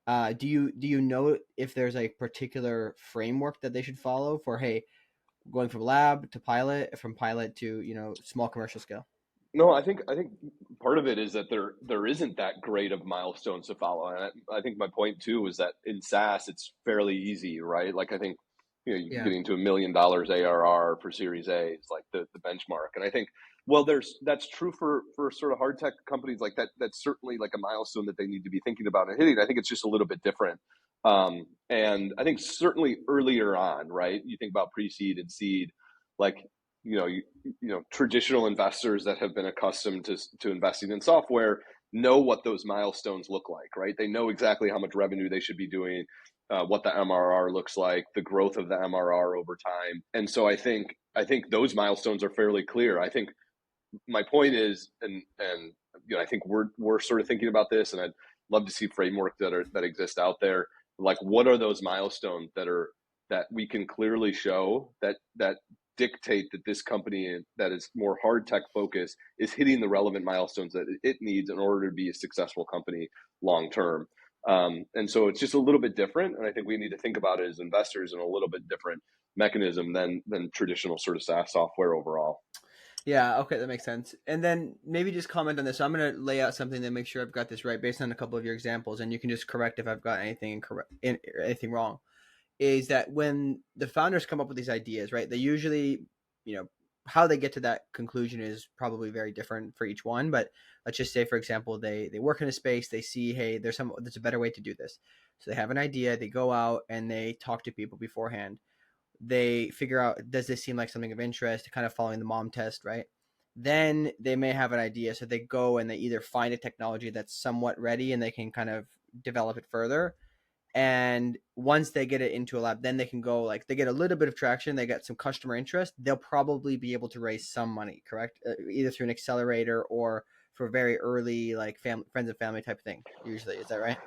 Do you know if there's a particular framework that they should follow for, hey, going from lab to pilot, from pilot to, you know, small commercial scale? No, I think part of it is that there isn't that great of milestones to follow, and I think my point too is that in SaaS it's fairly easy, right? Like I think Yeah. getting to $1 million ARR for Series A is like the benchmark, and I think well that's true for sort of hard tech companies like that. That's certainly like a milestone that they need to be thinking about and hitting. I think it's just a little bit different, and I think certainly earlier on, right? You think about pre-seed and seed, like you know you, traditional investors that have been accustomed to investing in software know what those milestones look like, right? They know exactly how much revenue they should be doing, what the MRR looks like, the growth of the MRR over time, and so I think those milestones are fairly clear. I think my point is, and I think we're sort of thinking about this, and I'd love to see framework that exist out there. Like, what are those milestones that we can clearly show that dictate that this company that is more hard tech focused is hitting the relevant milestones that it needs in order to be a successful company long term. And so it's just a little bit different, and I think we need to think about it as investors in a little bit different mechanism than traditional sort of SaaS software overall. Yeah, okay, that makes sense. And then maybe just comment on this. So I'm going to lay out something to make sure I've got this right based on a couple of your examples, and you can just correct if I've got anything incorrect, anything wrong. Is that when the founders come up with these ideas, right? They usually, you know, how they get to that conclusion is probably very different for each one. But let's just say, for example, they work in a space, they see, hey, there's a better way to do this. So they have an idea, they go out and they talk to people beforehand. They figure out, does this seem like something of interest, kind of following the mom test, right? Then they may have an idea. So they go and they either find a technology that's somewhat ready and they can kind of develop it further. And once they get it into a lab, then they can go, like, they get a little bit of traction, they get some customer interest, they'll probably be able to raise some money, correct? Either through an accelerator or for very early, like, friends and family type thing, usually. Is that right?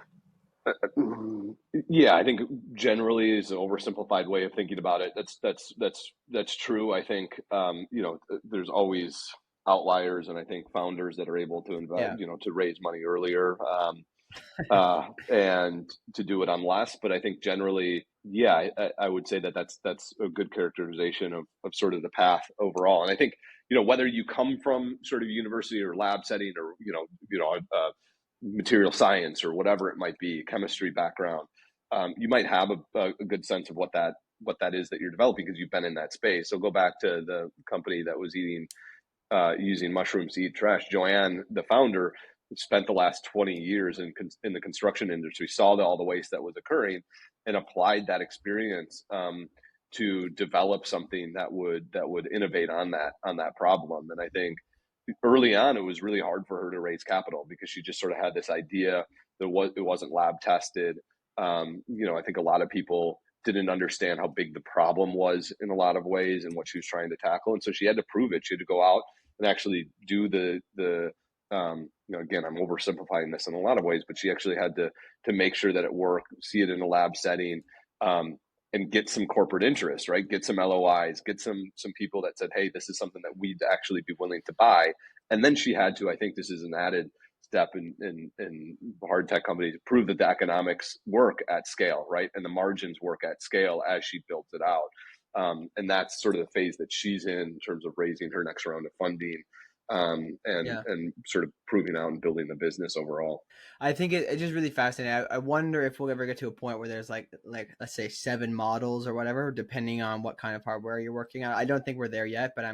Yeah, I think generally is an oversimplified way of thinking about it. That's true. I think there's always outliers, and I think founders that are able to invest, Yeah. to raise money earlier, and to do it on less. But I think generally, yeah, I would say that's a good characterization of sort of the path overall. And I think whether you come from sort of university or lab setting, or material science or whatever it might be, chemistry background, you might have a good sense of what that is that you're developing because you've been in that space. So go back to the company that was using mushrooms to eat trash. Joanne, the founder, spent the last 20 years in the construction industry, saw all the waste that was occurring, and applied that experience to develop something that would innovate on that problem. And I think early on, it was really hard for her to raise capital because she just sort of had this idea that it wasn't lab tested. I think a lot of people didn't understand how big the problem was in a lot of ways and what she was trying to tackle. And so she had to prove it. She had to go out and actually do again, I'm oversimplifying this in a lot of ways, but she actually had to make sure that it worked, see it in a lab setting, and get some corporate interest, right? Get some LOIs, get some people that said, hey, this is something that we'd actually be willing to buy. And then she had to, I think this is an added step in hard tech companies, prove that the economics work at scale, right? And the margins work at scale as she builds it out. And that's sort of the phase that she's in terms of raising her next round of funding, Yeah. and sort of proving out and building the business overall. I think it's just really fascinating. I wonder if we'll ever get to a point where there's like let's say 7 models or whatever, depending on what kind of hardware you're working on. I don't think we're there yet, but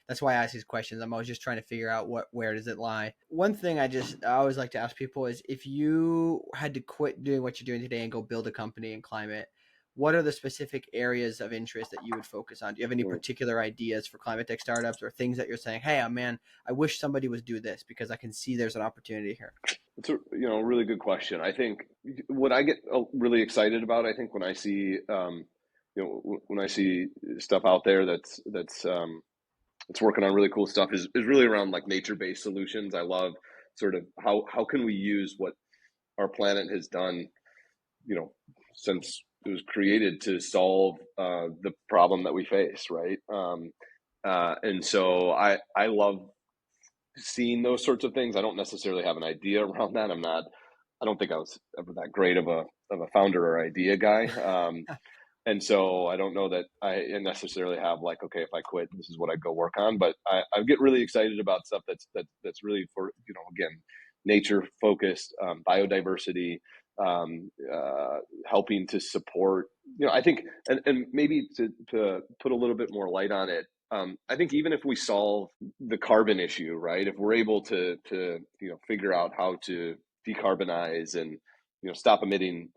that's why I ask these questions. I'm always just trying to figure out where does it lie. One thing I always like to ask people is, if you had to quit doing what you're doing today and go build a company in climate, what are the specific areas of interest that you would focus on? Do you have any particular ideas for climate tech startups, or things that you're saying, hey, man, I wish somebody would do this because I can see there's an opportunity here? It's a really good question. I think what I get really excited about, I think when I see when I see stuff out there that's working on really cool stuff, is really around like nature-based solutions. I love sort of how can we use what our planet has done, since it was created, to solve the problem that we face, right? And so I love seeing those sorts of things. I don't necessarily have an idea around that. I don't think I was ever that great of a founder or idea guy. And so I don't know that I necessarily have like, okay, if I quit, this is what I go work on. But I get really excited about stuff that's really for, again, nature focused, biodiversity, helping to support, I think, and maybe to put a little bit more light on it. I think even if we solve the carbon issue, right, if we're able to figure out how to decarbonize and stop emitting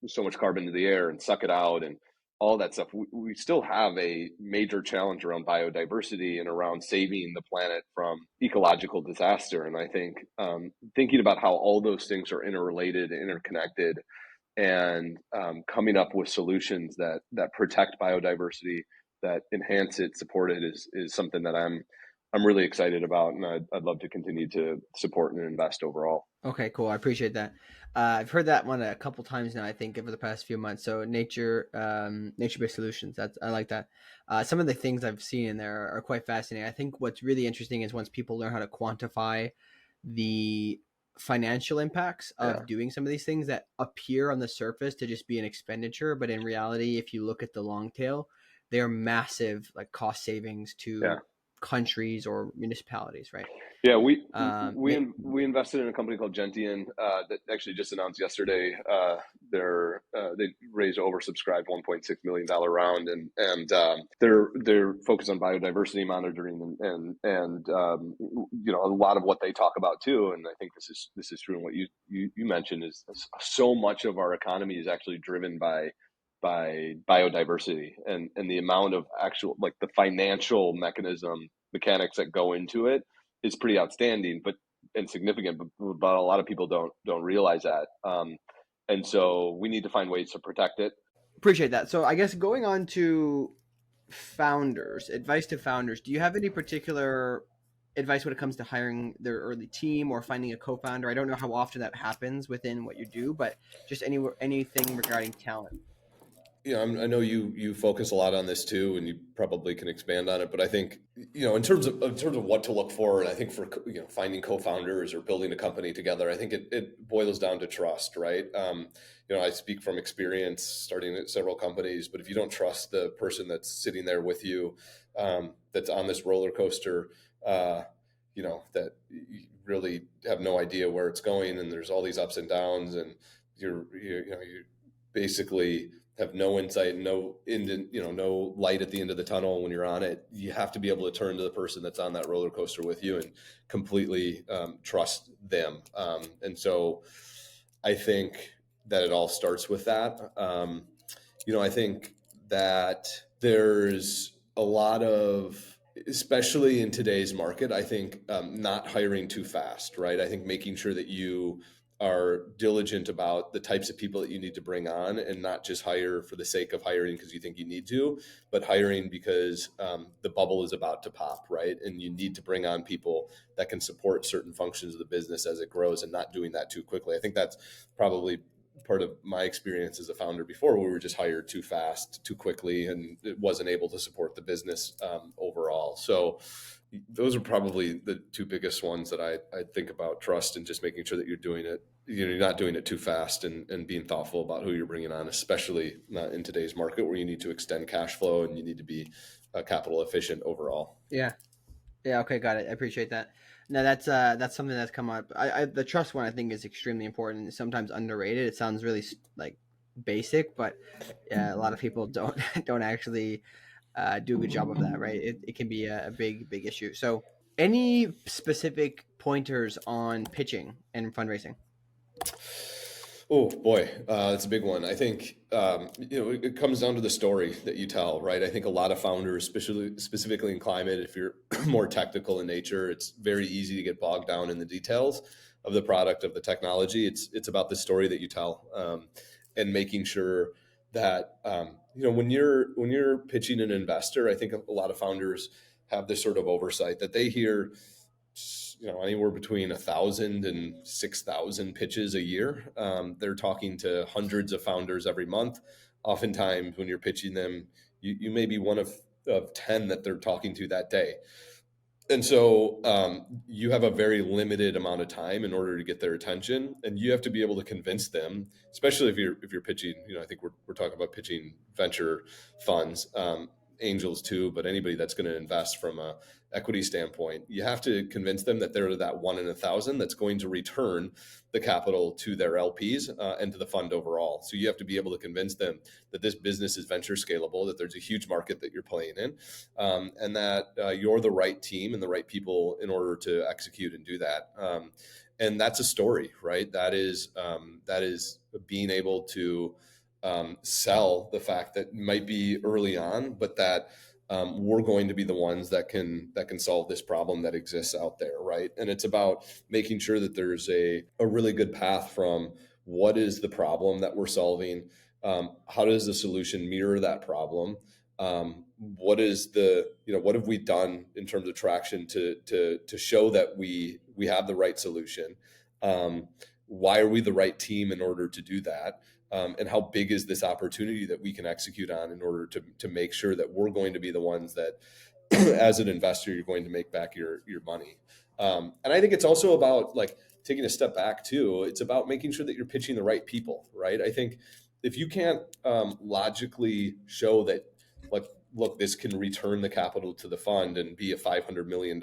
so much carbon into the air and suck it out and all that stuff, we still have a major challenge around biodiversity and around saving the planet from ecological disaster. And I think thinking about how all those things are interrelated, interconnected, and coming up with solutions that protect biodiversity, that enhance it, support it, is something that I'm really excited about, and I'd love to continue to support and invest overall. Okay, cool. I appreciate that. I've heard that one a couple times now, I think, over the past few months. So nature-based solutions. I like that. Some of the things I've seen in there are quite fascinating. I think what's really interesting is once people learn how to quantify the financial impacts of doing some of these things that appear on the surface to just be an expenditure, but in reality, if you look at the long tail, they are massive, like cost savings to countries or municipalities, right? Yeah, we invested in a company called Gentian that actually just announced yesterday. They raised oversubscribed $1.6 million round, and they're focused on biodiversity monitoring and a lot of what they talk about too. And I think this is true. And what you mentioned is so much of our economy is actually driven by biodiversity, and the amount of actual, like, the financial mechanics that go into it is pretty outstanding, and significant, but a lot of people don't realize that. And so we need to find ways to protect it. Appreciate that. So I guess going on to advice to founders, do you have any particular advice when it comes to hiring their early team or finding a co-founder? I don't know how often that happens within what you do, but just anything regarding talent. I know you focus a lot on this too, and you probably can expand on it. But I think, in terms of what to look for, and I think for finding co-founders or building a company together, I think it boils down to trust, right? I speak from experience starting at several companies, but if you don't trust the person that's sitting there with you, that's on this roller coaster, that you really have no idea where it's going, and there's all these ups and downs, and you basically have no insight, no light at the end of the tunnel when you're on it. You have to be able to turn to the person that's on that roller coaster with you and completely trust them. And so I think that it all starts with that. I think that there's a lot of, especially in today's market, I think not hiring too fast, right? I think making sure that you are diligent about the types of people that you need to bring on, and not just hire for the sake of hiring because you think you need to, but hiring because the bubble is about to pop, right? And you need to bring on people that can support certain functions of the business as it grows, and not doing that too quickly. I think that's probably part of my experience as a founder before, where we were just hired too fast, too quickly, and it wasn't able to support the business overall. So those are probably the two biggest ones that I think about: trust, and just making sure that you're doing it, you're not doing it too fast, and being thoughtful about who you're bringing on, especially not in today's market where you need to extend cash flow and you need to be capital efficient overall. Yeah. Okay. Got it. I appreciate that. Now that's something that's come up. The trust one I think is extremely important. It's sometimes underrated. It sounds really like basic, but a lot of people don't actually do a good job of that, right? It can be a big issue. So any specific pointers on pitching and fundraising? Oh boy, that's a big one. I think it comes down to the story that you tell, right? I think a lot of founders, specifically in climate, if you're more technical in nature, it's very easy to get bogged down in the details of the product, of the technology. It's about the story that you tell, and making sure that when you're pitching an investor, I think a lot of founders have this sort of oversight that they hear anywhere between 1,000 and 6,000 pitches a year. They're talking to hundreds of founders every month. Oftentimes when you're pitching them, you may be one of 10 that they're talking to that day. And so you have a very limited amount of time in order to get their attention, and you have to be able to convince them, especially if you're pitching. I think we're talking about pitching venture funds, angels too, but anybody that's going to invest from a equity standpoint, you have to convince them that they're that 1 in 1,000 that's going to return the capital to their LPs and to the fund overall. So you have to be able to convince them that this business is venture scalable, that there's a huge market that you're playing in, and that you're the right team and the right people in order to execute and do that. And that's a story, right? That is being able to sell the fact that might be early on, but that we're going to be the ones that can solve this problem that exists out there, right? And it's about making sure that there's a really good path from what is the problem that we're solving, how does the solution mirror that problem, what is what have we done in terms of traction to show that we have the right solution, why are we the right team in order to do that, and how big is this opportunity that we can execute on in order to make sure that we're going to be the ones that as an investor you're going to make back your money. And I think it's also about like taking a step back too. It's about making sure that you're pitching the right people, right? I think if you can't logically show that, like, look, this can return the capital to the fund and be a $500 million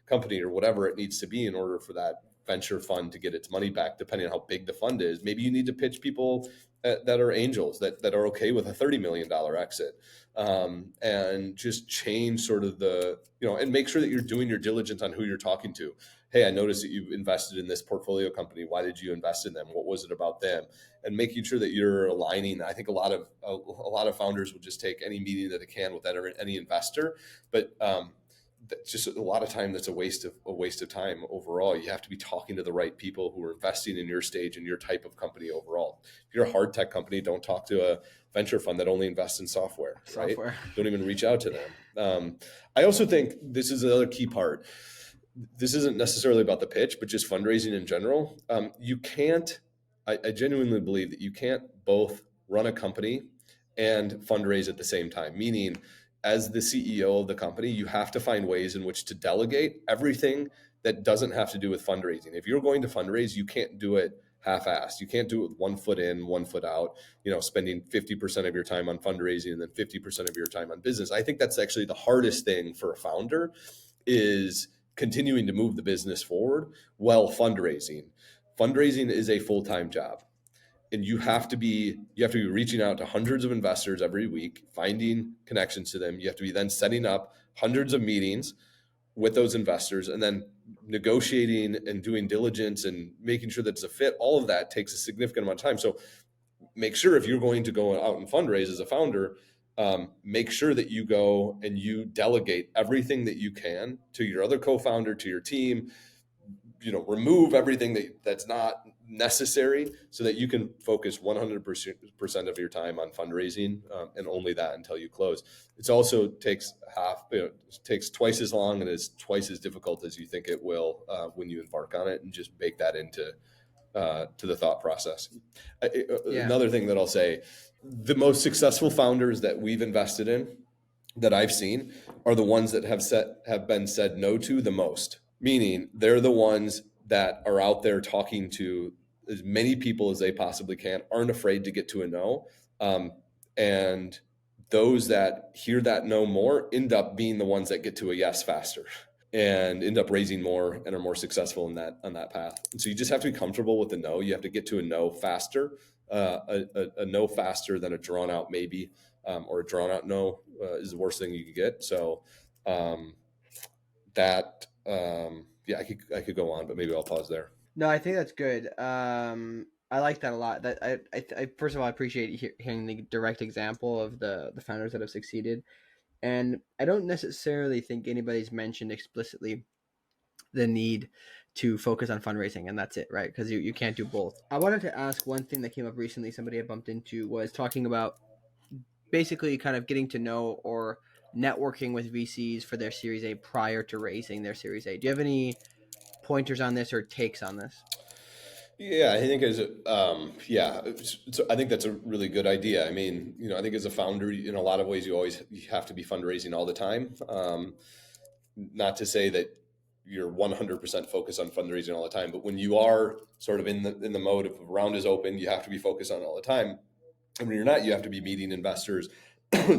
company or whatever it needs to be in order for that venture fund to get its money back, depending on how big the fund is. Maybe you need to pitch people that are angels that are okay with a $30 million exit, and just change sort of the, and make sure that you're doing your diligence on who you're talking to. Hey, I noticed that you invested in this portfolio company. Why did you invest in them? What was it about them? And making sure that you're aligning. I think a lot of founders will just take any meeting that they can with any investor, but just a lot of time that's a waste of time overall. You have to be talking to the right people who are investing in your stage and your type of company overall. If you're a hard tech company, don't talk to a venture fund that only invests in software. Right? Don't even reach out to them. I also think this is another key part. This isn't necessarily about the pitch, but just fundraising in general. You can't, I genuinely believe that you can't both run a company and fundraise at the same time. Meaning, as the CEO of the company, you have to find ways in which to delegate everything that doesn't have to do with fundraising. If you're going to fundraise, you can't do it half-assed. You can't do it with 1 foot in, 1 foot out, spending 50% of your time on fundraising and then 50% of your time on business. I think that's actually the hardest thing for a founder, is continuing to move the business forward while fundraising. Fundraising is a full-time job. And you have to be reaching out to hundreds of investors every week, finding connections to them. You have to be then setting up hundreds of meetings with those investors, and then negotiating and doing diligence and making sure that it's a fit. All of that takes a significant amount of time. So make sure, if you're going to go out and fundraise as a founder, make sure that you go and you delegate everything that you can to your other co-founder, to your team. Remove everything that's not necessary so that you can focus 100% of your time on fundraising, and only that until you close. It also takes takes twice as long and is twice as difficult as you think it will when you embark on it, and just bake that into to the thought process. Another thing that I'll say, the most successful founders that we've invested in, that I've seen, are the ones that have been said no to the most. Meaning, they're the ones that are out there talking to as many people as they possibly can, aren't afraid to get to a no. And those that hear that no more end up being the ones that get to a yes faster, and end up raising more and are more successful on that path. And so you just have to be comfortable with the no. You have to get to a no faster. A no faster than a drawn out maybe, or a drawn out no is the worst thing you can get. So I could go on, but maybe I'll pause there. No, I think that's good. I like that a lot. That I first of all, I appreciate hearing the direct example of the founders that have succeeded. And I don't necessarily think anybody's mentioned explicitly the need to focus on fundraising, and that's it, right? Because you can't do both. I wanted to ask one thing that came up recently, somebody I bumped into, was talking about basically kind of getting to know or networking with VCs for their Series A prior to raising their Series A. Do you have any pointers on this or takes on this? Yeah, I think so I think that's a really good idea. I mean, I think as a founder, in a lot of ways, you have to be fundraising all the time. not to say that you're 100% focused on fundraising all the time, but when you are sort of in the mode of a round is open, you have to be focused on it all the time. And when you're not, you have to be meeting investors,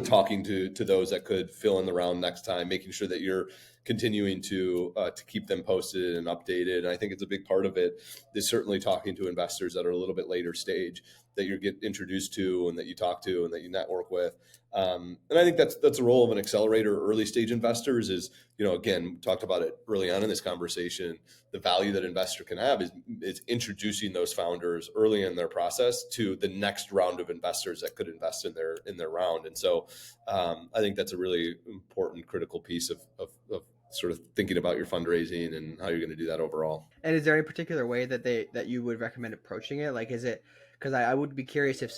talking to those that could fill in the round next time, making sure that you're continuing to keep them posted and updated. And I think it's a big part of it is certainly talking to investors that are a little bit later stage that you get introduced to and that you talk to and that you network with. And I think that's a role of an accelerator. Early stage investors is, again, talked about it early on in this conversation. The value that investor can have is introducing those founders early in their process to the next round of investors that could invest in their round. And so I think that's a really important, critical piece of sort of thinking about your fundraising and how you're going to do that overall. And is there any particular way that you would recommend approaching it? Like, is it, because I would be curious if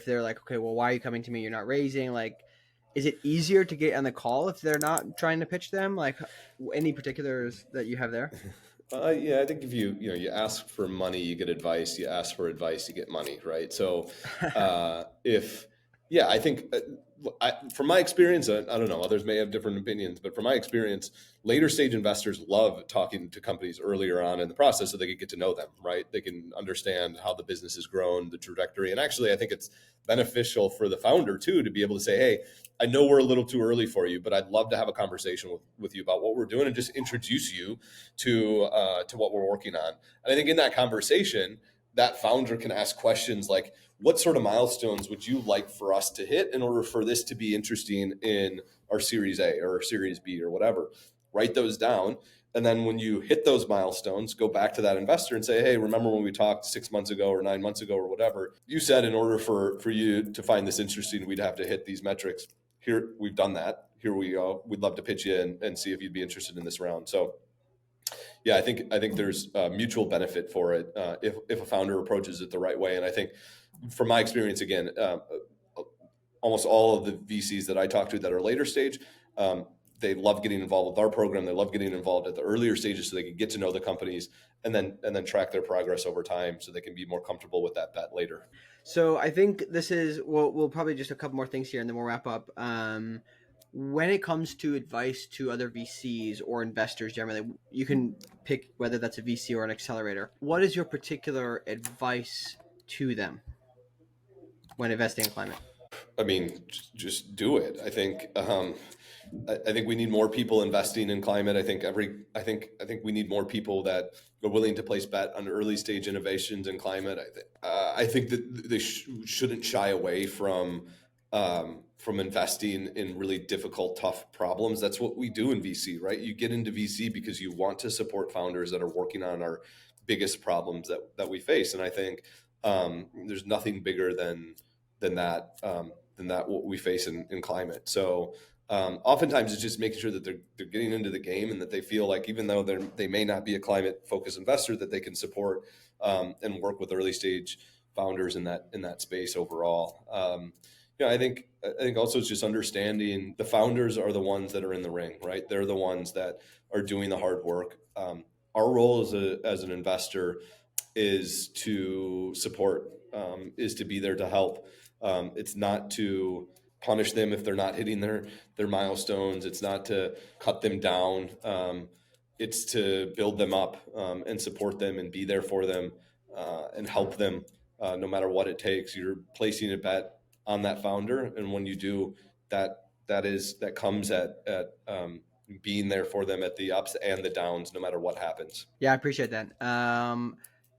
they're like, okay, well, why are you coming to me? You're not raising. Like, is it easier to get on the call if they're not trying to pitch them? Like, any particulars that you have there? Yeah, I think if you ask for money, you get advice. You ask for advice, you get money, right? So I think from my experience, I don't know, others may have different opinions, but from my experience, later stage investors love talking to companies earlier on in the process so they can get to know them, right? They can understand how the business has grown, the trajectory. And actually, I think it's beneficial for the founder too, to be able to say, hey, I know we're a little too early for you, but I'd love to have a conversation with you about what we're doing and just introduce you to what we're working on. And I think in that conversation, that founder can ask questions like, what sort of milestones would you like for us to hit in order for this to be interesting in our Series A or our Series B or whatever? Write those down. And then when you hit those milestones, go back to that investor and say, hey, remember when we talked 6 months ago or 9 months ago or whatever, you said in order for you to find this interesting, we'd have to hit these metrics. Here, we've done that. Here we go. We'd love to pitch you and see if you'd be interested in this round. So yeah, I think there's mutual benefit for it if a founder approaches it the right way. And I think from my experience, again, almost all of the VCs that I talk to that are later stage, they love getting involved with our program. They love getting involved at the earlier stages so they can get to know the companies and then track their progress over time so they can be more comfortable with that bet later. So I think this is, we'll probably just a couple more things here and then we'll wrap up. When it comes to advice to other VCs or investors generally, you can pick whether that's a VC or an accelerator. What is your particular advice to them when investing in climate? I mean, just do it. I think we need more people investing in climate. I think we need more people that are willing to place bet on early stage innovations in climate. I think that they shouldn't shy away from investing in really difficult, tough problems. That's what we do in VC, right? You get into VC because you want to support founders that are working on our biggest problems that we face. And I think there's nothing bigger than that what we face in climate. So oftentimes it's just making sure that they're getting into the game and that they feel like even though they may not be a climate focused investor, that they can support and work with early stage founders in that space overall. I think also it's just understanding the founders are the ones that are in the ring, right? They're the ones that are doing the hard work. Our role as an investor is to support, is to be there to help. It's not to punish them if they're not hitting their milestones. It's not to cut them down. It's to build them up and support them and be there for them and help them no matter what it takes. You're placing a bet on that founder, and when you do, that comes at being there for them at the ups and the downs, no matter what happens. Yeah, I appreciate that.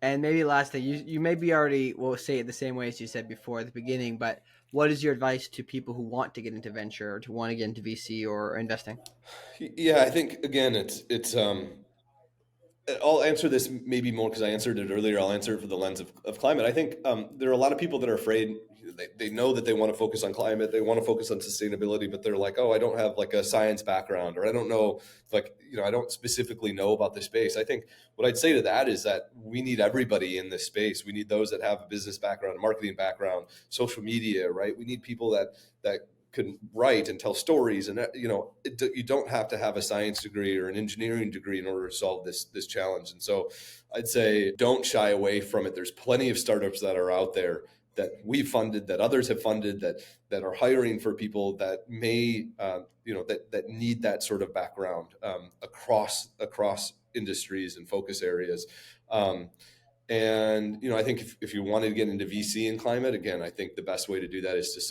And maybe last thing, you maybe already will say it the same way as you said before at the beginning, but what is your advice to people who want to get into venture or to want to get into VC or investing? Yeah, I think again, it's I'll answer this maybe more because I answered it earlier. I'll answer it for the lens of climate. I think there are a lot of people that are afraid. They know that they want to focus on climate. They want to focus on sustainability, but they're like, oh, I don't have like a science background, or I don't know, I don't specifically know about this space. I think what I'd say to that is that we need everybody in this space. We need those that have a business background, a marketing background, social media, right? We need people that can write and tell stories, and you don't have to have a science degree or an engineering degree in order to solve this challenge. And so I'd say don't shy away from it. There's plenty of startups that are out there we've funded, that others have funded, that are hiring for people that may that need that sort of background across industries and focus areas. And I think if you wanted to get into VC and climate, again, I think the best way to do that is to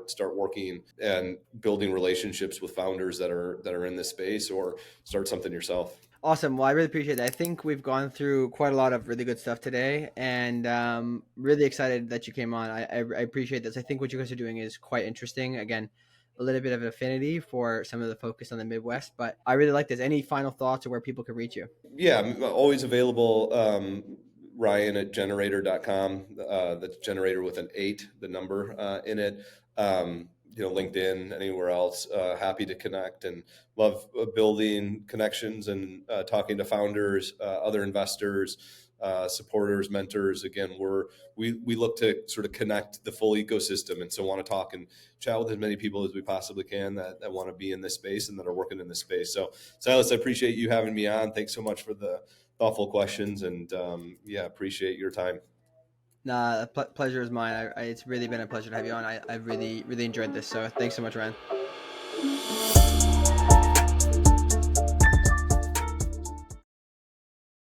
start working and building relationships with founders that are in this space, or start something yourself. Awesome. Well, I really appreciate that. I think we've gone through quite a lot of really good stuff today, and really excited that you came on. I appreciate this. I think what you guys are doing is quite interesting. Again, a little bit of an affinity for some of the focus on the Midwest, but I really like this. Any final thoughts or where people can reach you? Yeah, I'm always available. Ryan at Gener8tor.com. That's Generator with an 8, the number in it. LinkedIn, anywhere else. Happy to connect, and love building connections and talking to founders, other investors, supporters, mentors. Again, we look to sort of connect the full ecosystem, and so want to talk and chat with as many people as we possibly can that want to be in this space and that are working in this space. So, Silas, I appreciate you having me on. Thanks so much for the thoughtful questions, and appreciate your time. Nah, pleasure is mine. It's really been a pleasure to have you on. I really enjoyed this. So thanks so much, Ryan.